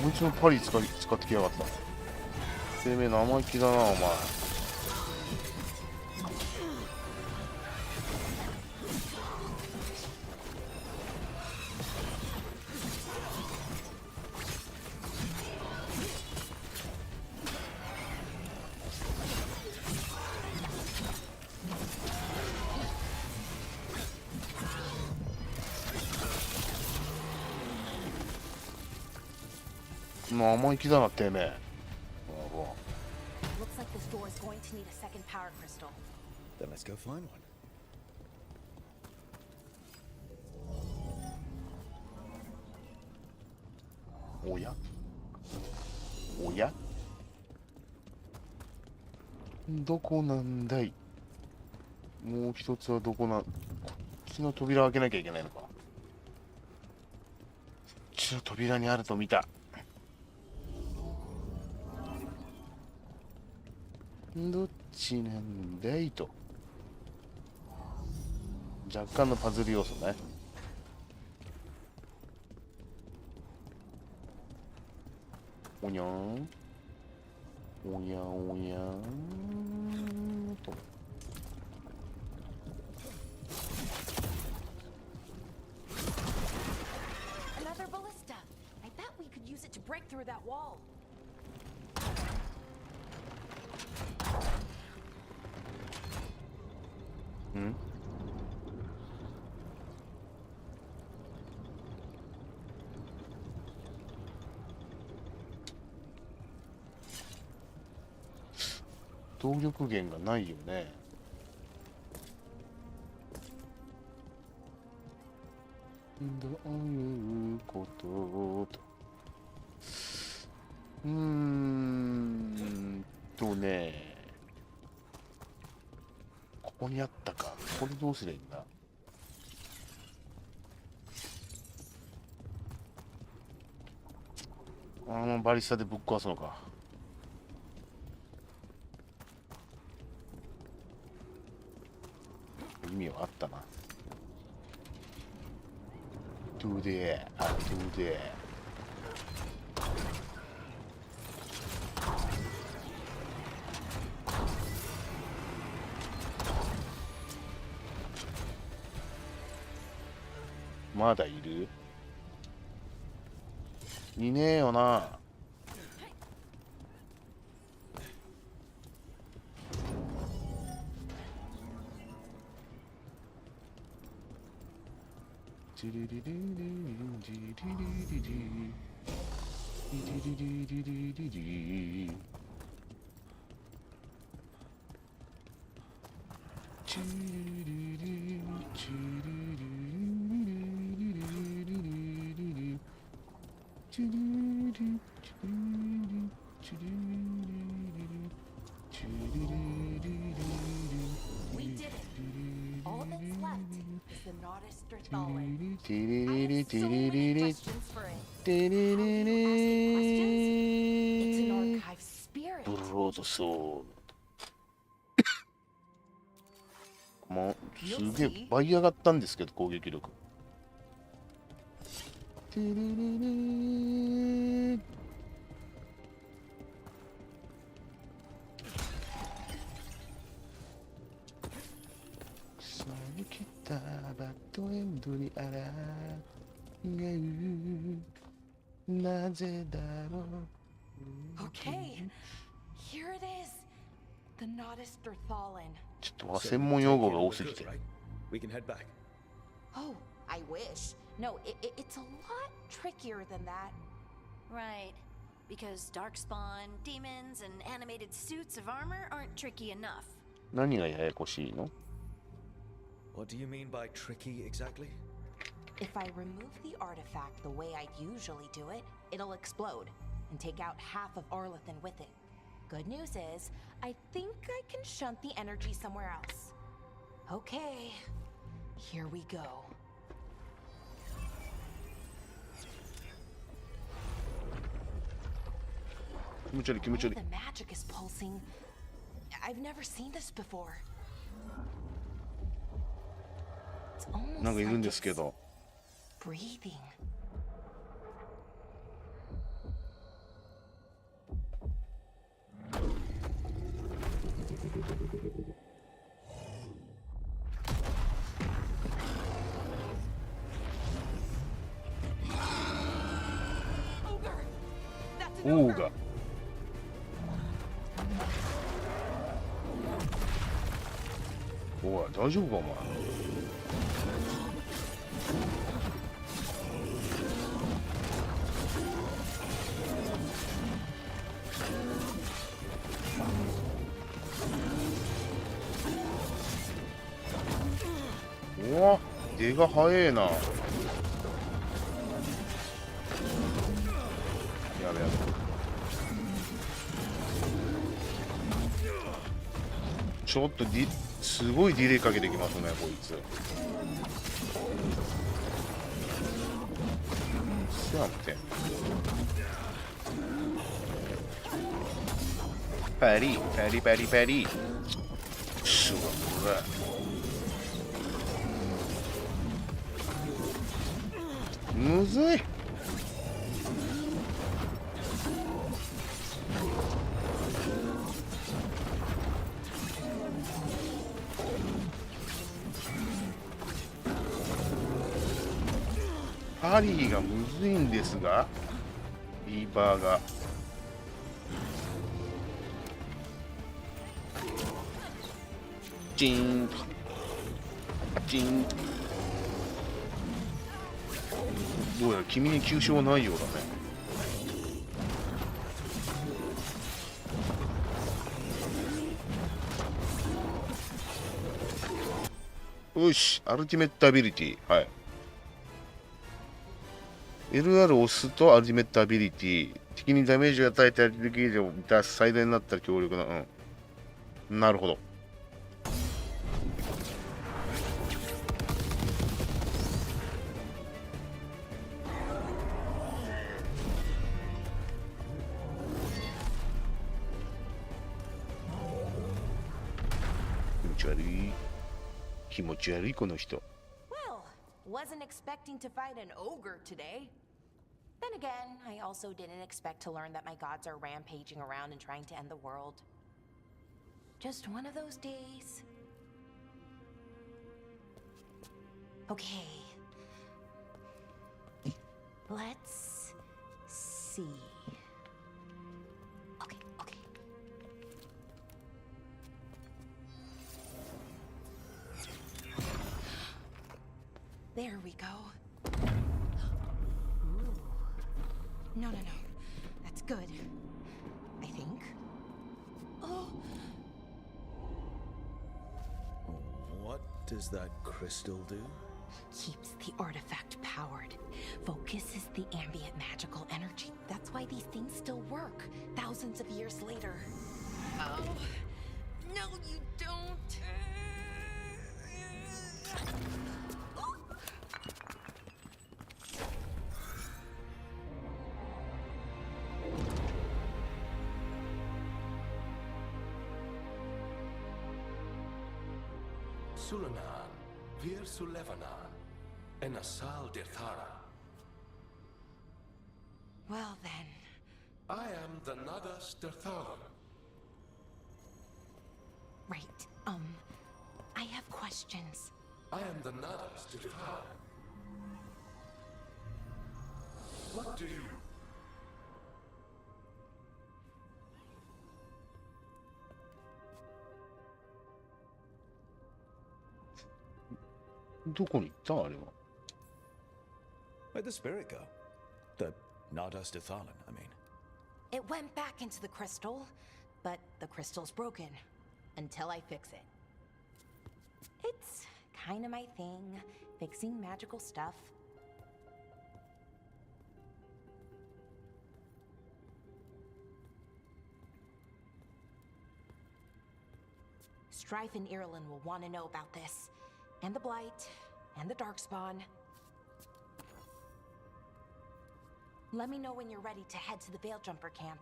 こいつのパリ使ってきやがった。生命生意気だなお前。生意気だなてめえ。 Looks like this door is going to need a second power crystal. Then let's go find one. おやおや、どこなんだい。もう一つはどこなん、こっちの扉を開けなきゃいけないのか。こっちの扉にあると見た。どっちなんだいと。若干のパズル要素ね。おにゃんおやおやんと。Another ballista. I bet we could use it to break through that wall. ん？動力源がないよね。どういうことと。ね。ここにあったか。これどうすりゃいいんだ。バリスタでぶっ壊すのか。意味はあったな。トゥデー、トゥデー。まだいる？いねえよな。We did it. All that's left is the Naughtister Thalin. I have so many questions for it. How do you ask it questions? It's an archive spirit. ブロードソード。もうすげえ倍上がったんですけど攻撃力。来たバッドエンドにあらがうなぜだろう。 Okay, here it is. The Naughtister Thalin. ちょっと専門用語が多すぎて。 We can head back. Oh, I wish. No, it's a lot trickier than that. Right. Because darkspawn, demons, and animated suits of armor aren't tricky enough. 何がややこしいの？ What do you mean by tricky exactly? If I remove the artifact the way I'd usually do it, it'll explode and take out half of Arlathan with it. Good news is, I think I can shunt the energy somewhere else. Okay, here we go. 気持ち悪い気持ち悪い。 The magic is pulsing. I've never seen this before. It's almost なんかいるん like ですけ it's ど。 breathing. 王がおい大丈夫かお前。うわ出が早えな。やべやべ。ちょっとすごいディレイかけてきますねこいつ。せやんってパリパリパリパリすごい。むずい。パリーがむずいんですが、リーパーがチーンチーン。どうやら君に急所はないようだね。よし、アルティメットアビリティ。はい。LR を押すとアルティメットアビリティ。敵にダメージを与えてアルティメットゲージを満たす最大になったら強力な。うん。なるほど。気持ち悪いこの人。 Well, wasn't expecting to fight an ogre today. Then again, I also didn't expect to learn that my gods are rampaging around and trying to end the world. Just one of those days. Okay. Let's see. Okay, okay. There we go. Ooh. No, no, no. That's good. I think. Oh. What does that crystal do? Keeps the artifact powered. Focuses the ambient magical energy. That's why these things still work, thousands of years later. Oh. No, you don't. Sulanan, Vir Sulevanan, and Asal Dirthara. Well then. I am the Nadas Dirthara. Right. I have questions. I am the Nadas Dirthara. What do you? どこに行ったあれは。 Where'd the spirit go? The Nardas Dithalan, I mean. It went back into the crystal, but the crystal's broken. Until I fix it. It's kind of my thing, fixing magical stuff. Strife and Ireland will want to know about this. And the Blight, and the Darkspawn. Let me know when you're ready to head to the Veil Jumper camp.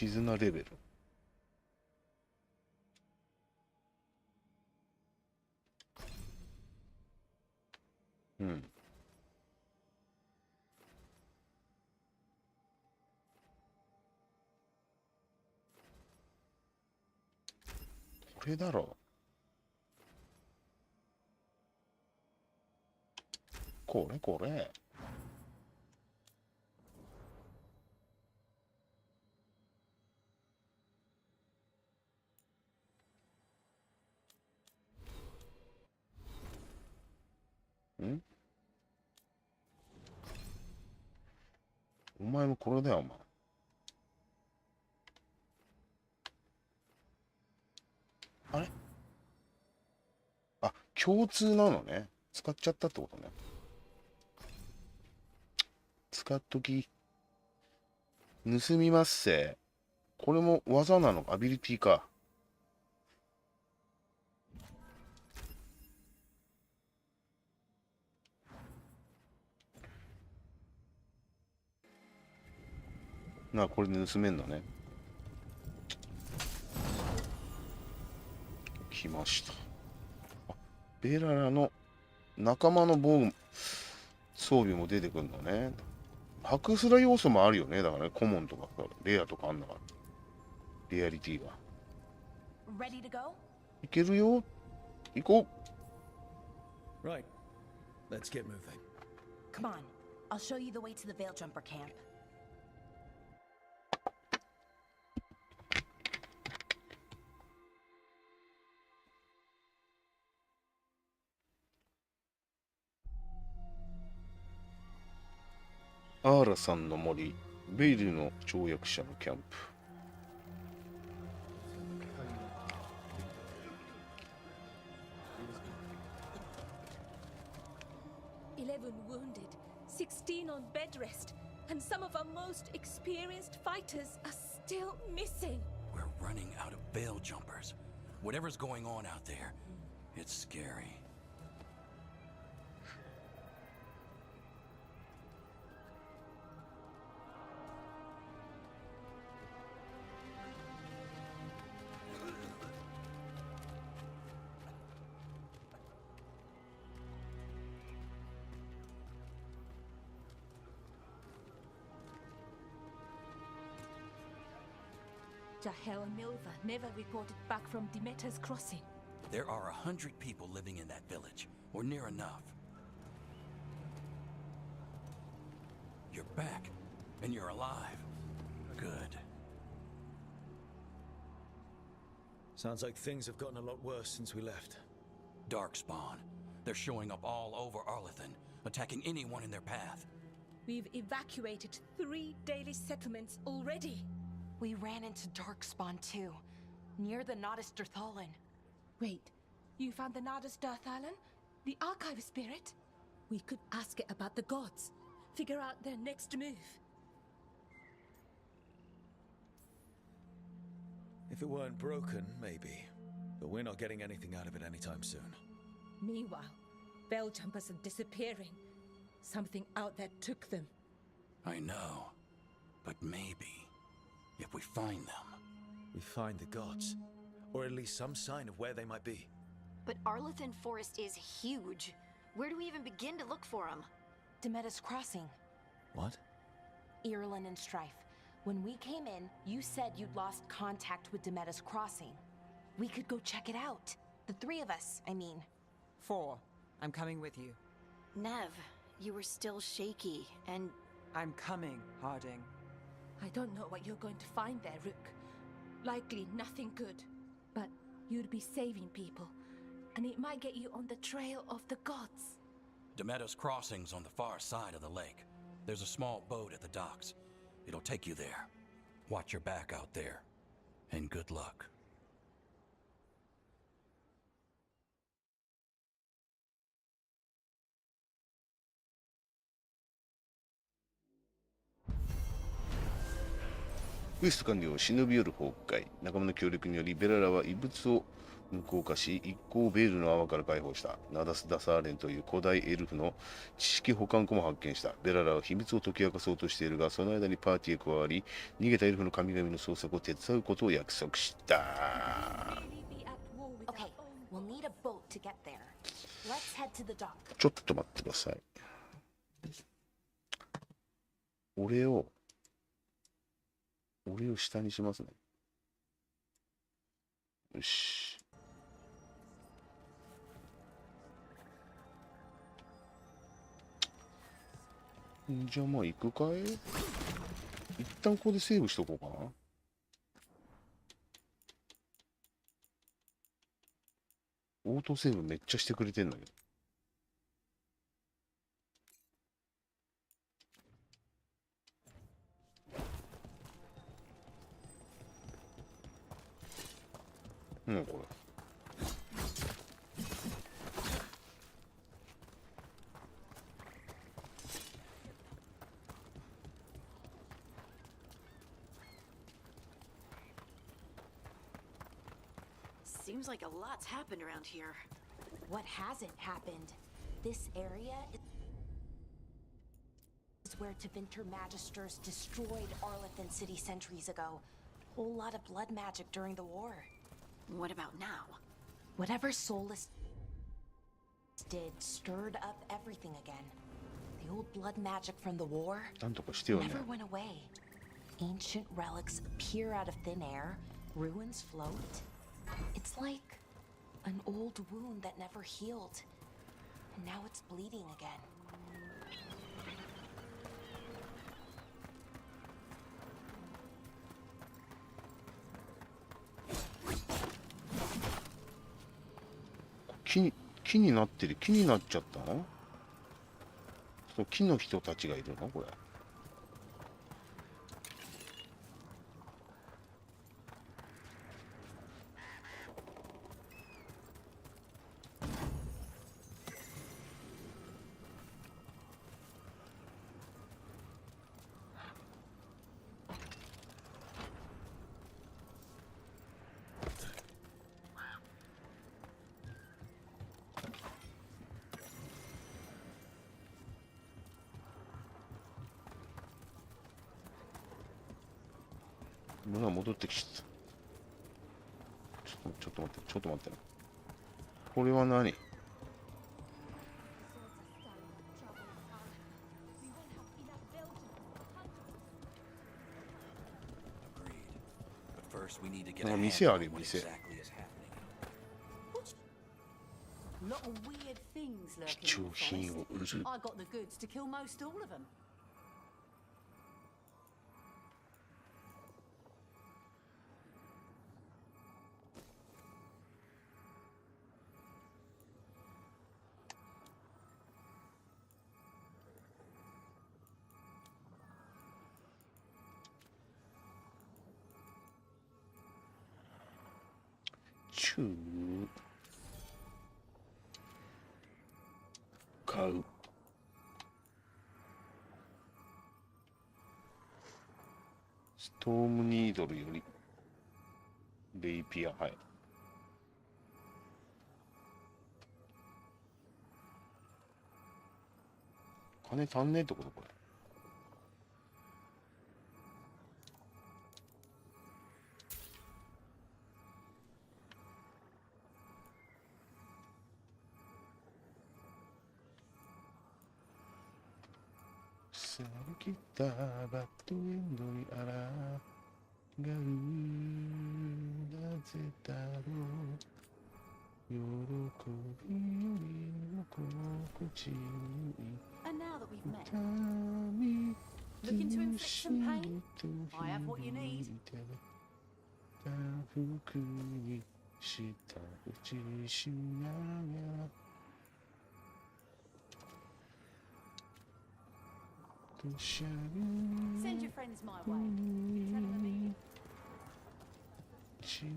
絆レベル。うん。れだろ。これこれ。ん？お前もこれだよ、お前。あれ？あ、共通なのね。使っちゃったってことね。使っとき。盗みますせ。これも技なのか、アビリティか。なあ、これで盗めんのね。来ました。あ、ベララの仲間の防具装備も出てくるのね。ハクスラ要素もあるよね。だからね、コモンとかレアとかあんだから。リアリティが。Ready to go? いけるよ。行こう。Right. Let's get moving. Come on. I'll show you the way to the Veil Jumper camp.アーラさんの森、ベイルの跳躍者のキャンプ。11 wounded, 16 on bed rest, and some of our most experienced fighters are still missing. We're running out of veil jumpers. Whatever's going on out there, it's scary. Jahel and Milva never reported back from Demeter's crossing. There are 100 people living in that village, or near enough. You're back, and you're alive. Good. Sounds like things have gotten a lot worse since we left. Darkspawn. They're showing up all over Arlethan, attacking anyone in their path. We've evacuated 3 daily settlements already. We ran into Darkspawn too, near the Nodus Dirthalin. Wait, you found the Nodus Dirthalin? The archive spirit? We could ask it about the gods. Figure out their next move. If it weren't broken, maybe. But we're not getting anything out of it anytime soon. Meanwhile, bell jumpers are disappearing. Something out there took them. I know, but maybe if we find them... We find the gods. Or at least some sign of where they might be. But Arlethan Forest is huge. Where do we even begin to look for them? Demeter's Crossing. What? Irulan and Strife. When we came in, you said you'd lost contact with Demeter's Crossing. We could go check it out. The 3 of us, I mean. 4. I'm coming with you. Nev, you were still shaky, and... I'm coming, Harding. I don't know what you're going to find there, Rook. Likely nothing good. But you'd be saving people, and it might get you on the trail of the gods. Demeter's Crossing's on the far side of the lake. There's a small boat at the docks. It'll take you there. Watch your back out there. And good luck.クエスト完了、忍び寄る崩壊。仲間の協力により、ベララは異物を無効化し、一行をベールの泡から解放した。ナダス・ダサーレンという古代エルフの知識保管庫も発見した。ベララは秘密を解き明かそうとしているが、その間にパーティーへ加わり、逃げたエルフの神々の捜索を手伝うことを約束した。Okay, we'll need a boat to get there. Let's head to the dock. ちょっと待ってください。俺を下にしますね。よし。じゃあまあ行くかい。一旦ここでセーブしとこうかな。オートセーブめっちゃしてくれてんだけど。これ。Seems like a lot's happened around here. What hasn't happened? This area is where Tevinter Magisters destroyed Arlethan City centuries ago. Whole lot of blood magic during the war. What about now? Whatever Solus did stirred up everything again. The old blood magic from the war なんとかしてよね。 never went away. Ancient relics appear out of thin air, ruins float. It's like an old wound that never healed, and now it's bleeding again. 木になってる。木になっちゃったの？その木の人たちがいるのこれ。村戻ってきちゃった。ちょっと待って。これは何？ 店あるよ、店。 Lot of weird things lurking 貴重 in the 品を売る。 forest. I got the goods to kill most all of them.買う。ストームニードルよりレイピア、はい。金足んねえってことこれ。さあ切ったバッドエンドにあらがうなぜだろう喜びよりも心地よい And now that we've met, 痛み looking to inflict some pain? と I have what you need. た服にした打ちしながら Send your friends my way. Tell them to meet. 誓っ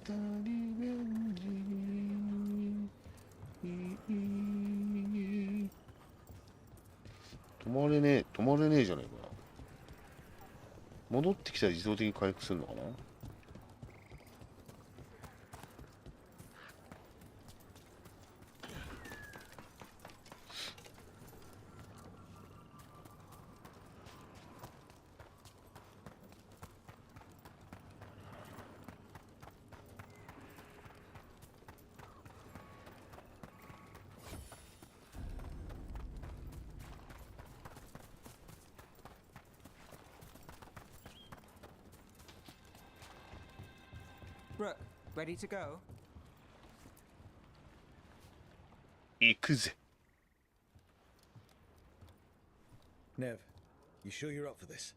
たリベンジ止まれねえじゃないかな。戻ってきたら自動的に回復するのかな。Brooke, ready to go? 行くぜ。Nev, you sure you're up for this?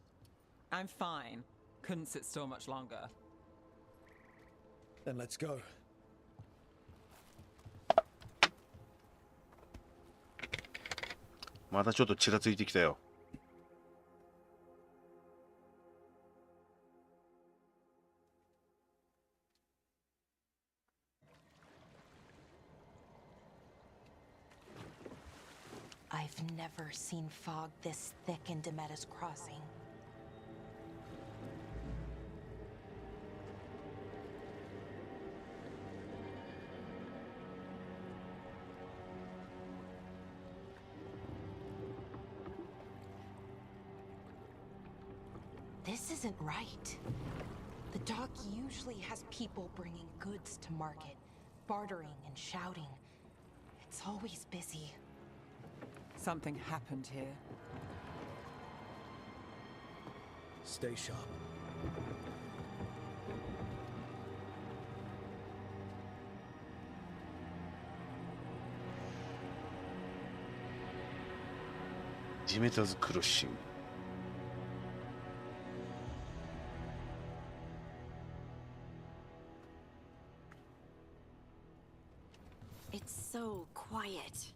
I'm fine. Couldn't sit still much longer. Then let's go. またちょっとちらついてきたよ。I've never seen fog this thick in Demetta's Crossing. This isn't right. The dock usually has people bringing goods to market, bartering and shouting. It's always busy. Something happened here. Stay sharp. Demeter's Crossing. It's so quiet.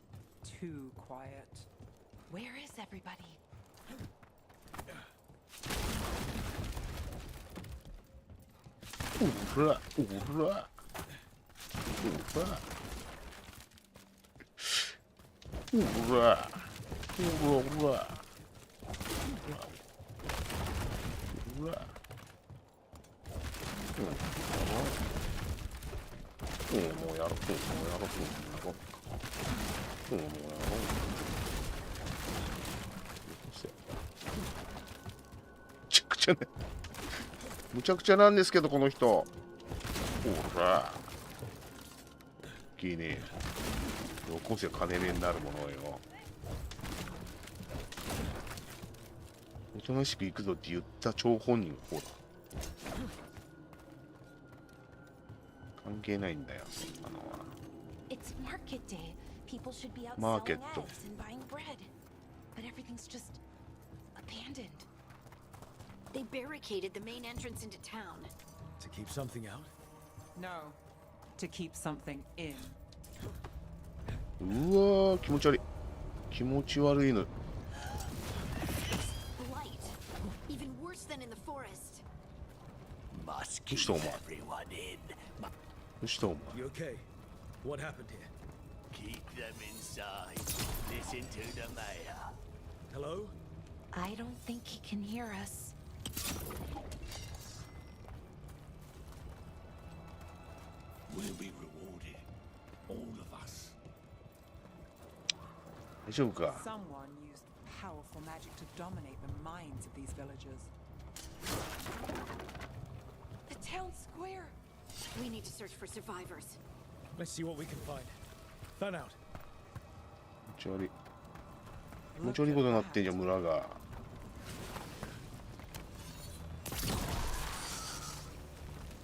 Too quiet. Where is everybody? Ura, ura. Ura. Ura. Ura, ura. Ura.もうやろう、もうやろう、もうやろう、もうやろう。もうやろう。むちゃくちゃね。むちゃくちゃなんですけど、この人。ほら。きね。よこせ金目になるものよ。おとなしく行くぞって言った張本人、ほら。関係ないんだよ、そんなのは。It's market day. People should be out Market. selling eggs and buying bread. But everything's just abandoned. They barricaded the main entrance into town. To keep something out? No. To keep something in. うわー、気持ち悪い。気持ち悪いの。 Blight. Even worse than in the forest. Must keep keep everyone everyone in. どうしたお前。 You okay? What happened here? Keep them inside. Listen to the mayor. Hello? I don't think he can hear us. We'll be rewarded. All of us. 大丈夫か。 Someone used powerful magic to dominate the minds of these villagers. The town square. We need to search for survivors. Let's see what we can find. Fan out. 気持ち悪い。気持ち悪いことになってんじゃん、村が。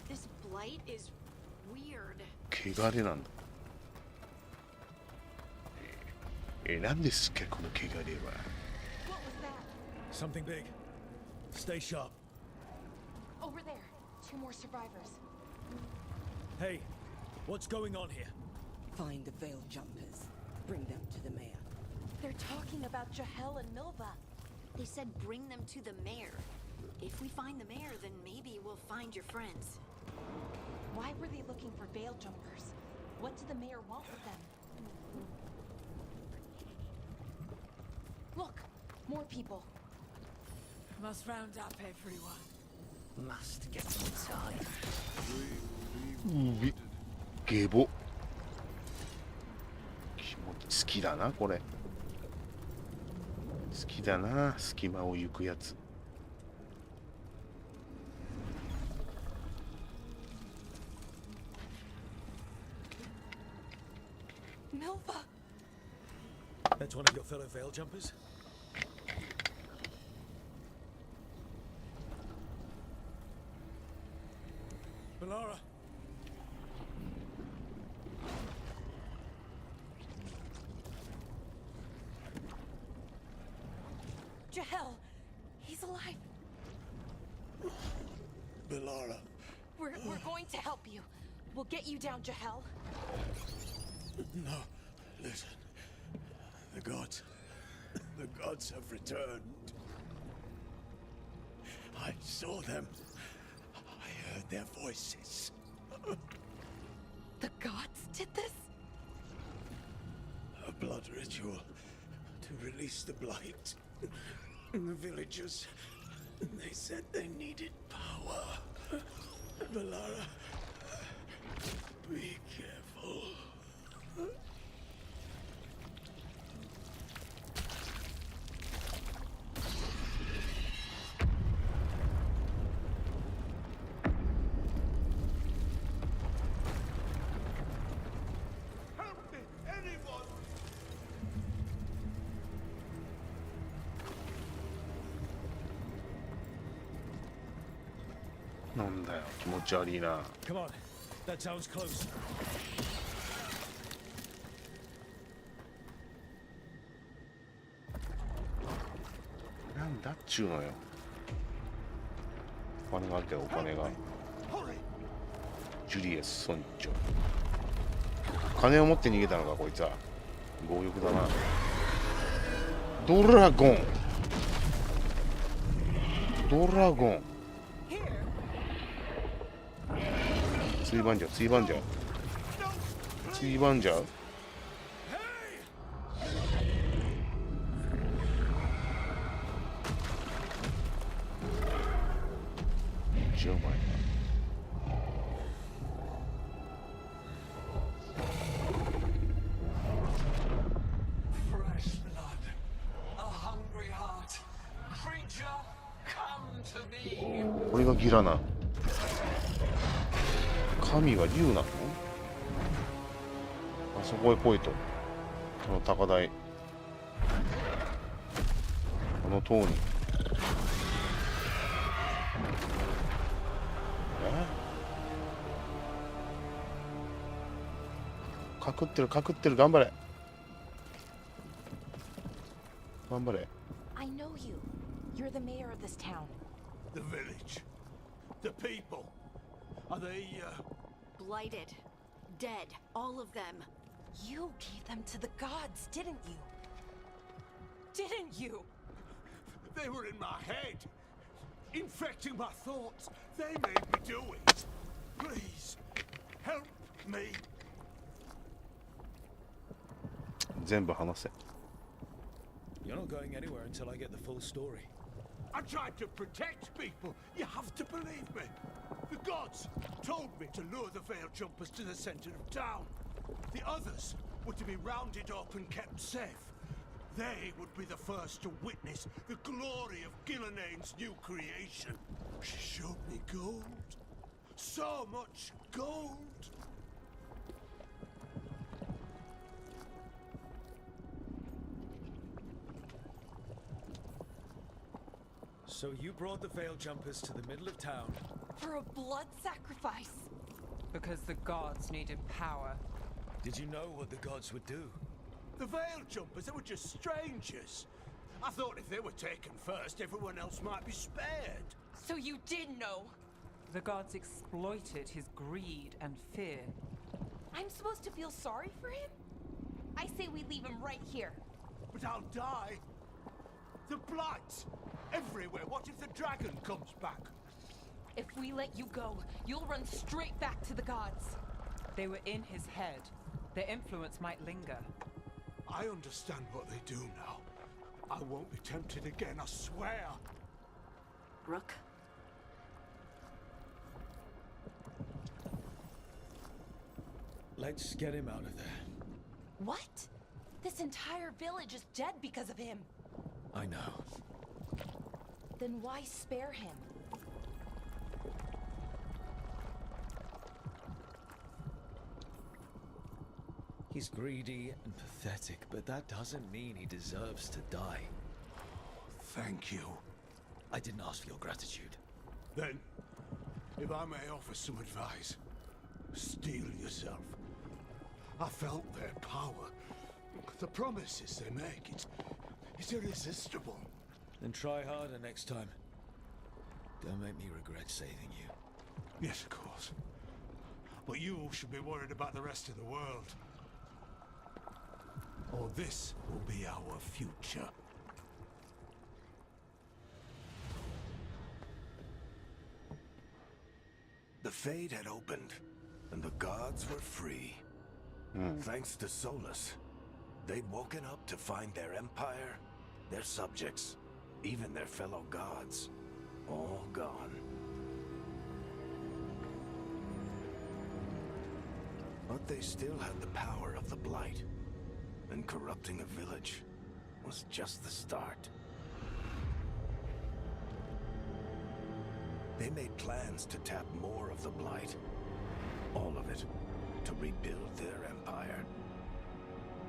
This blight is weird. 汚れなんだ。何ですか、この汚れは。 What was that? Something big. Stay sharp. Over there. 2 more survivors. Hey, what's going on here? Find the veil jumpers. Bring them to the mayor. They're talking about Jahel and Milva. They said bring them to the mayor. If we find the mayor, then maybe we'll find your friends. Why were they looking for veil jumpers? What did the mayor want with them? Look, more people. Must round up everyone. Must get inside. ゲボ。好きだな、これ。好きだな、隙間を行くやつ。 Milva! That's one of your fellow veil jumpers? Balara! Jahel! He's alive. Belara. We're going to help you. We'll get you down, Jahel. No, listen. The gods have returned. I saw them. I heard their voices. The gods did this? A blood ritual to release the blight. And the villagers, they said they needed power. Belara, be careful. Help me, anyone! なんだよ、気持ち悪いな。 Come on, that town's close. なんだっちゅうのよ。お金があったよ、お金が。ジュリエス村長。金を持って逃げたのか、こいつは。強欲だな。ドラゴン。ドラゴン。ついばんじゃう、ついばんじゃう。ついばんじゃう。じゃあお前。Fresh blood, a hungry heart. Creature, come to me. これがギラナ。神は竜なの？あそこへ来いと。この高台。この塔に。隠ってる隠ってる、頑張れ。頑張れ。 I know you. You're the mayor of this town. The village. The people. Are they, Blighted. Dead. All of them. You gave them to the gods, didn't you? Didn't you? They were in my head. Infecting my thoughts. They made me do it. Please, help me. 全部話せ。 You're not going anywhere until I get the full story. I tried to protect people. You have to believe me. The gods told me to lure the veil jumpers to the center of town. The others were to be rounded up and kept safe. They would be the first to witness the glory of Gillanane's new creation. She showed me gold. So much gold. So you brought the veil jumpers to the middle of town. For a blood sacrifice. Because the gods needed power. Did you know what the gods would do? The veil jumpers, they were just strangers. I thought if they were taken first, everyone else might be spared. So you did know. The gods exploited his greed and fear. I'm supposed to feel sorry for him? I say we leave him right here. But I'll die. The blight everywhere. What if the dragon comes back? If we let you go, you'll run straight back to the gods. They were in his head. Their influence might linger. I understand what they do now. I won't be tempted again, I swear. Rook? Let's get him out of there. What? This entire village is dead because of him. I know. Then why spare him? He's greedy and pathetic, but that doesn't mean he deserves to die. Thank you. I didn't ask for your gratitude. Then, if I may offer some advice, steel yourself. I felt their power. The promises they make, it's irresistible. Then try harder next time. Don't make me regret saving you. Yes, of course. But you should be worried about the rest of the world. Or this will be our future. The Fade had opened, and the gods were free. Thanks to Solus, they'd woken up to find their empire, their subjects, even their fellow gods, all gone. But they still had the power of the Blight, and corrupting a village was just the start. They made plans to tap more of the Blight, all of it, to rebuild their empire.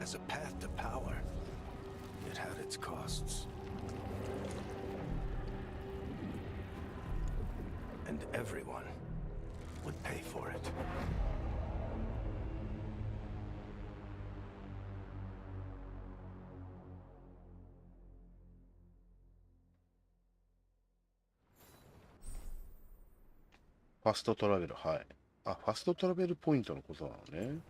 As a path to power, it had its costs. And everyone would pay for it. Fast travel はい。あ、ファストトラベルポイントのことなのね。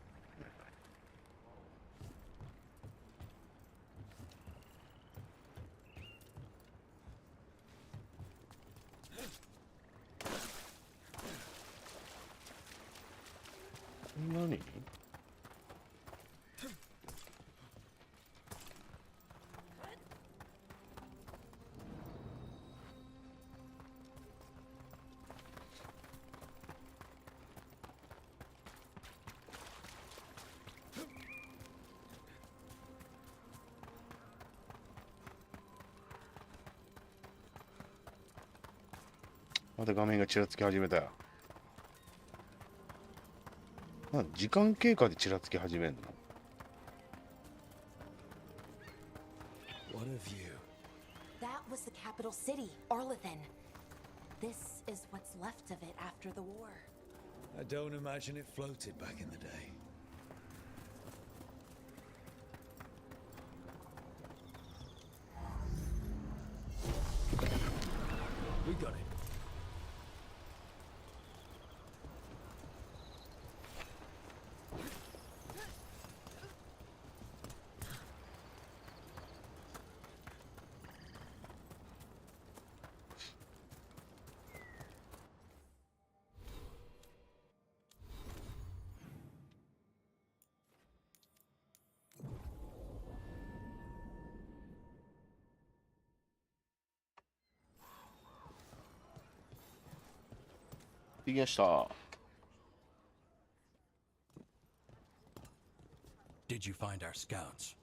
何？また画面がちらつき始めたよ。時間経過でちらつき始めんの？ What of you? That was the capital city, Arlethan. This is what's left of it after the war. I don't imagine it floated back in the day. We got it. Did you find our scouts?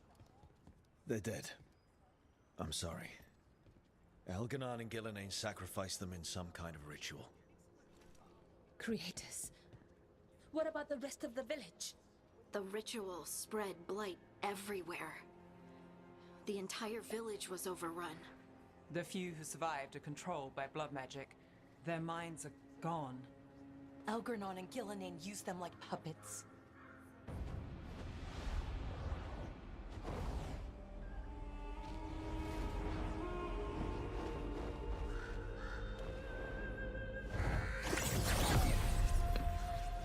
They're dead. I'm sorry. Elganon and Gillenane sacrificed them in some kind of ritual. Creators. What about the rest of the village? The ritual spread blight everywhere. The entire village was overrun. The few who survived are controlled by blood magic. Their minds are gone. Elgernon and Gillenane used them like puppets.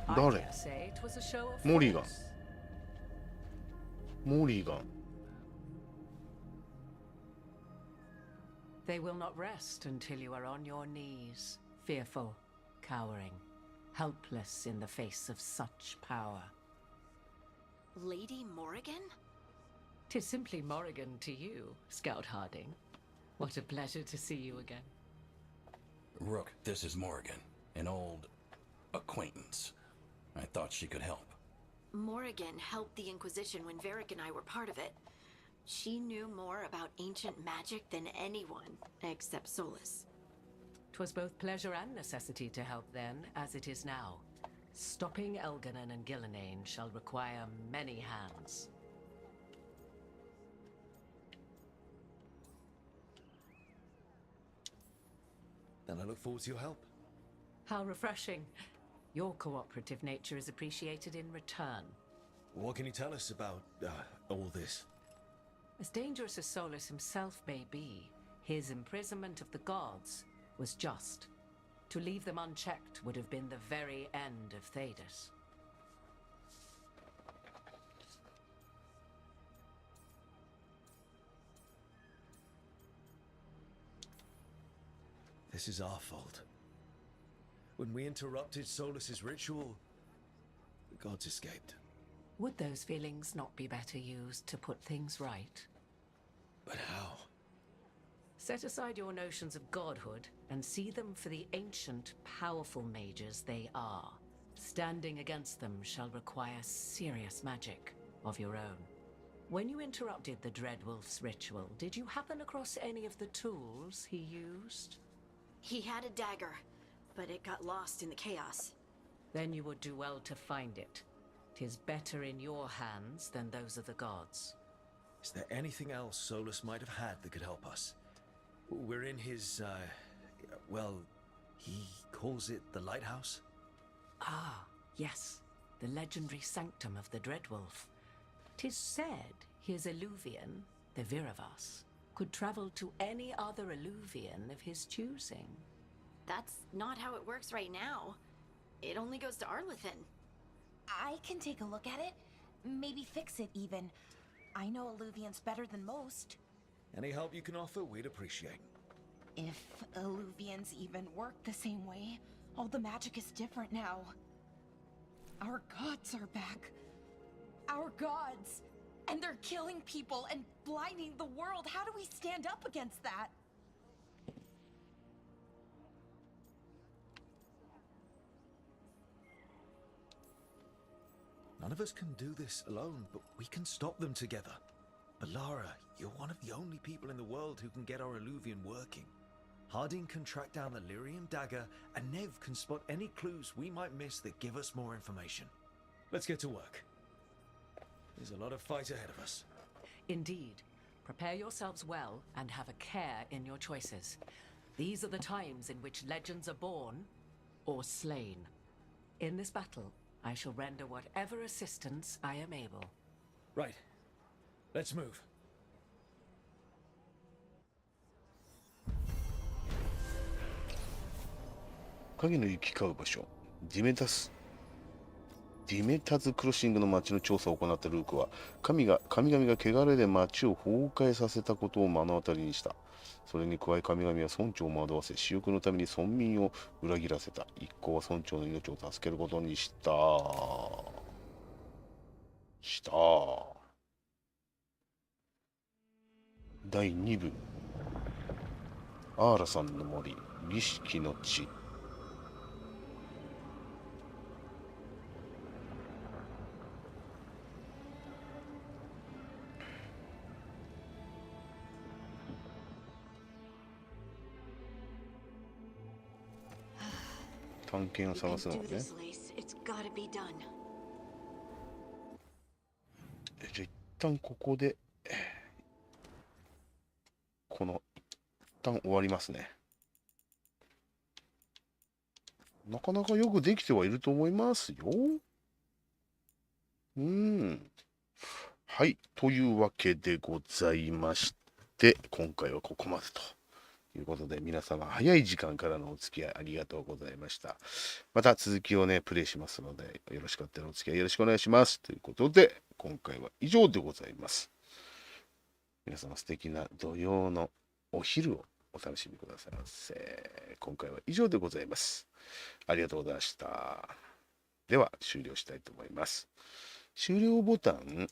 I 誰？ dare say it was a show of モリガン。 force. モリガン。 They will not rest until you are on your knees, fearful, cowering, helpless in the face of such power. Lady Morrigan? 'Tis simply Morrigan to you, Scout Harding. What a pleasure to see you again. Rook, this is Morrigan, an old acquaintance. I thought she could help. Morrigan helped the Inquisition when Varric and I were part of it. She knew more about ancient magic than anyone, except Solus. 'Twas both pleasure and necessity to help then, as it is now. Stopping Elganon and Gillenane shall require many hands. Then I look forward to your help. How refreshing. Your cooperative nature is appreciated in return. What can you tell us about all this? As dangerous as Solus himself may be, his imprisonment of the gods was just. To leave them unchecked would have been the very end of Thedas. This is our fault. When we interrupted Solus's ritual, the gods escaped. Would those feelings not be better used to put things right? But how? Set aside your notions of godhood and see them for the ancient, powerful mages they are. Standing against them shall require serious magic of your own. When you interrupted the Dreadwolf's ritual, did you happen across any of the tools he used? He had a dagger, but it got lost in the chaos. Then you would do well to find it. 'Tis better in your hands than those of the gods. Is there anything else Solus might have had that could help us? We're in his, well, he calls it the lighthouse? Ah, yes, the legendary sanctum of the Dreadwolf. 'Tis said his Illuvian, the Viravas, could travel to any other Illuvian of his choosing. That's not how it works right now. It only goes to Arlethan. I can take a look at it. Maybe fix it even. I know Illuvians better than most. Any help you can offer, we'd appreciate. If Illuvians even work the same way, all the magic is different now. Our gods are back. Our gods! And they're killing people and blinding the world. How do we stand up against that? None of us can do this alone, but we can stop them together. Alara, you're one of the only people in the world who can get our Illuvian working. Harding can track down the Lyrium dagger, and Nev can spot any clues we might miss that give us more information. Let's get to work. There's a lot of fight ahead of us. Indeed. Prepare yourselves well and have a care in your choices. These are the times in which legends are born or slain. In this battle, I shall render whatever assistance I am able. Right. Let's move. 影の行き交う場所、ディメタズクロッシングの町の調査を行ったルークは、神々が汚れで町を崩壊させたことを目の当たりにした。それに加え神々は村長を惑わせ、私欲のために村民を裏切らせた。一行は村長の命を助けることにした。第2部、アーラさんの森、儀式の地。探検を探すのね。じゃあ一旦ここで一旦終わりますね。なかなかよくできてはいると思いますよ。はい、というわけでございまして、今回はここまでということで、皆様早い時間からのお付き合いありがとうございました。また続きをね、プレイしますので、よろしかったらお付き合いよろしくお願いします。ということで、今回は以上でございます。皆様素敵な土曜のお昼をお楽しみくださいませ。今回は以上でございます。ありがとうございました。では終了したいと思います。終了ボタン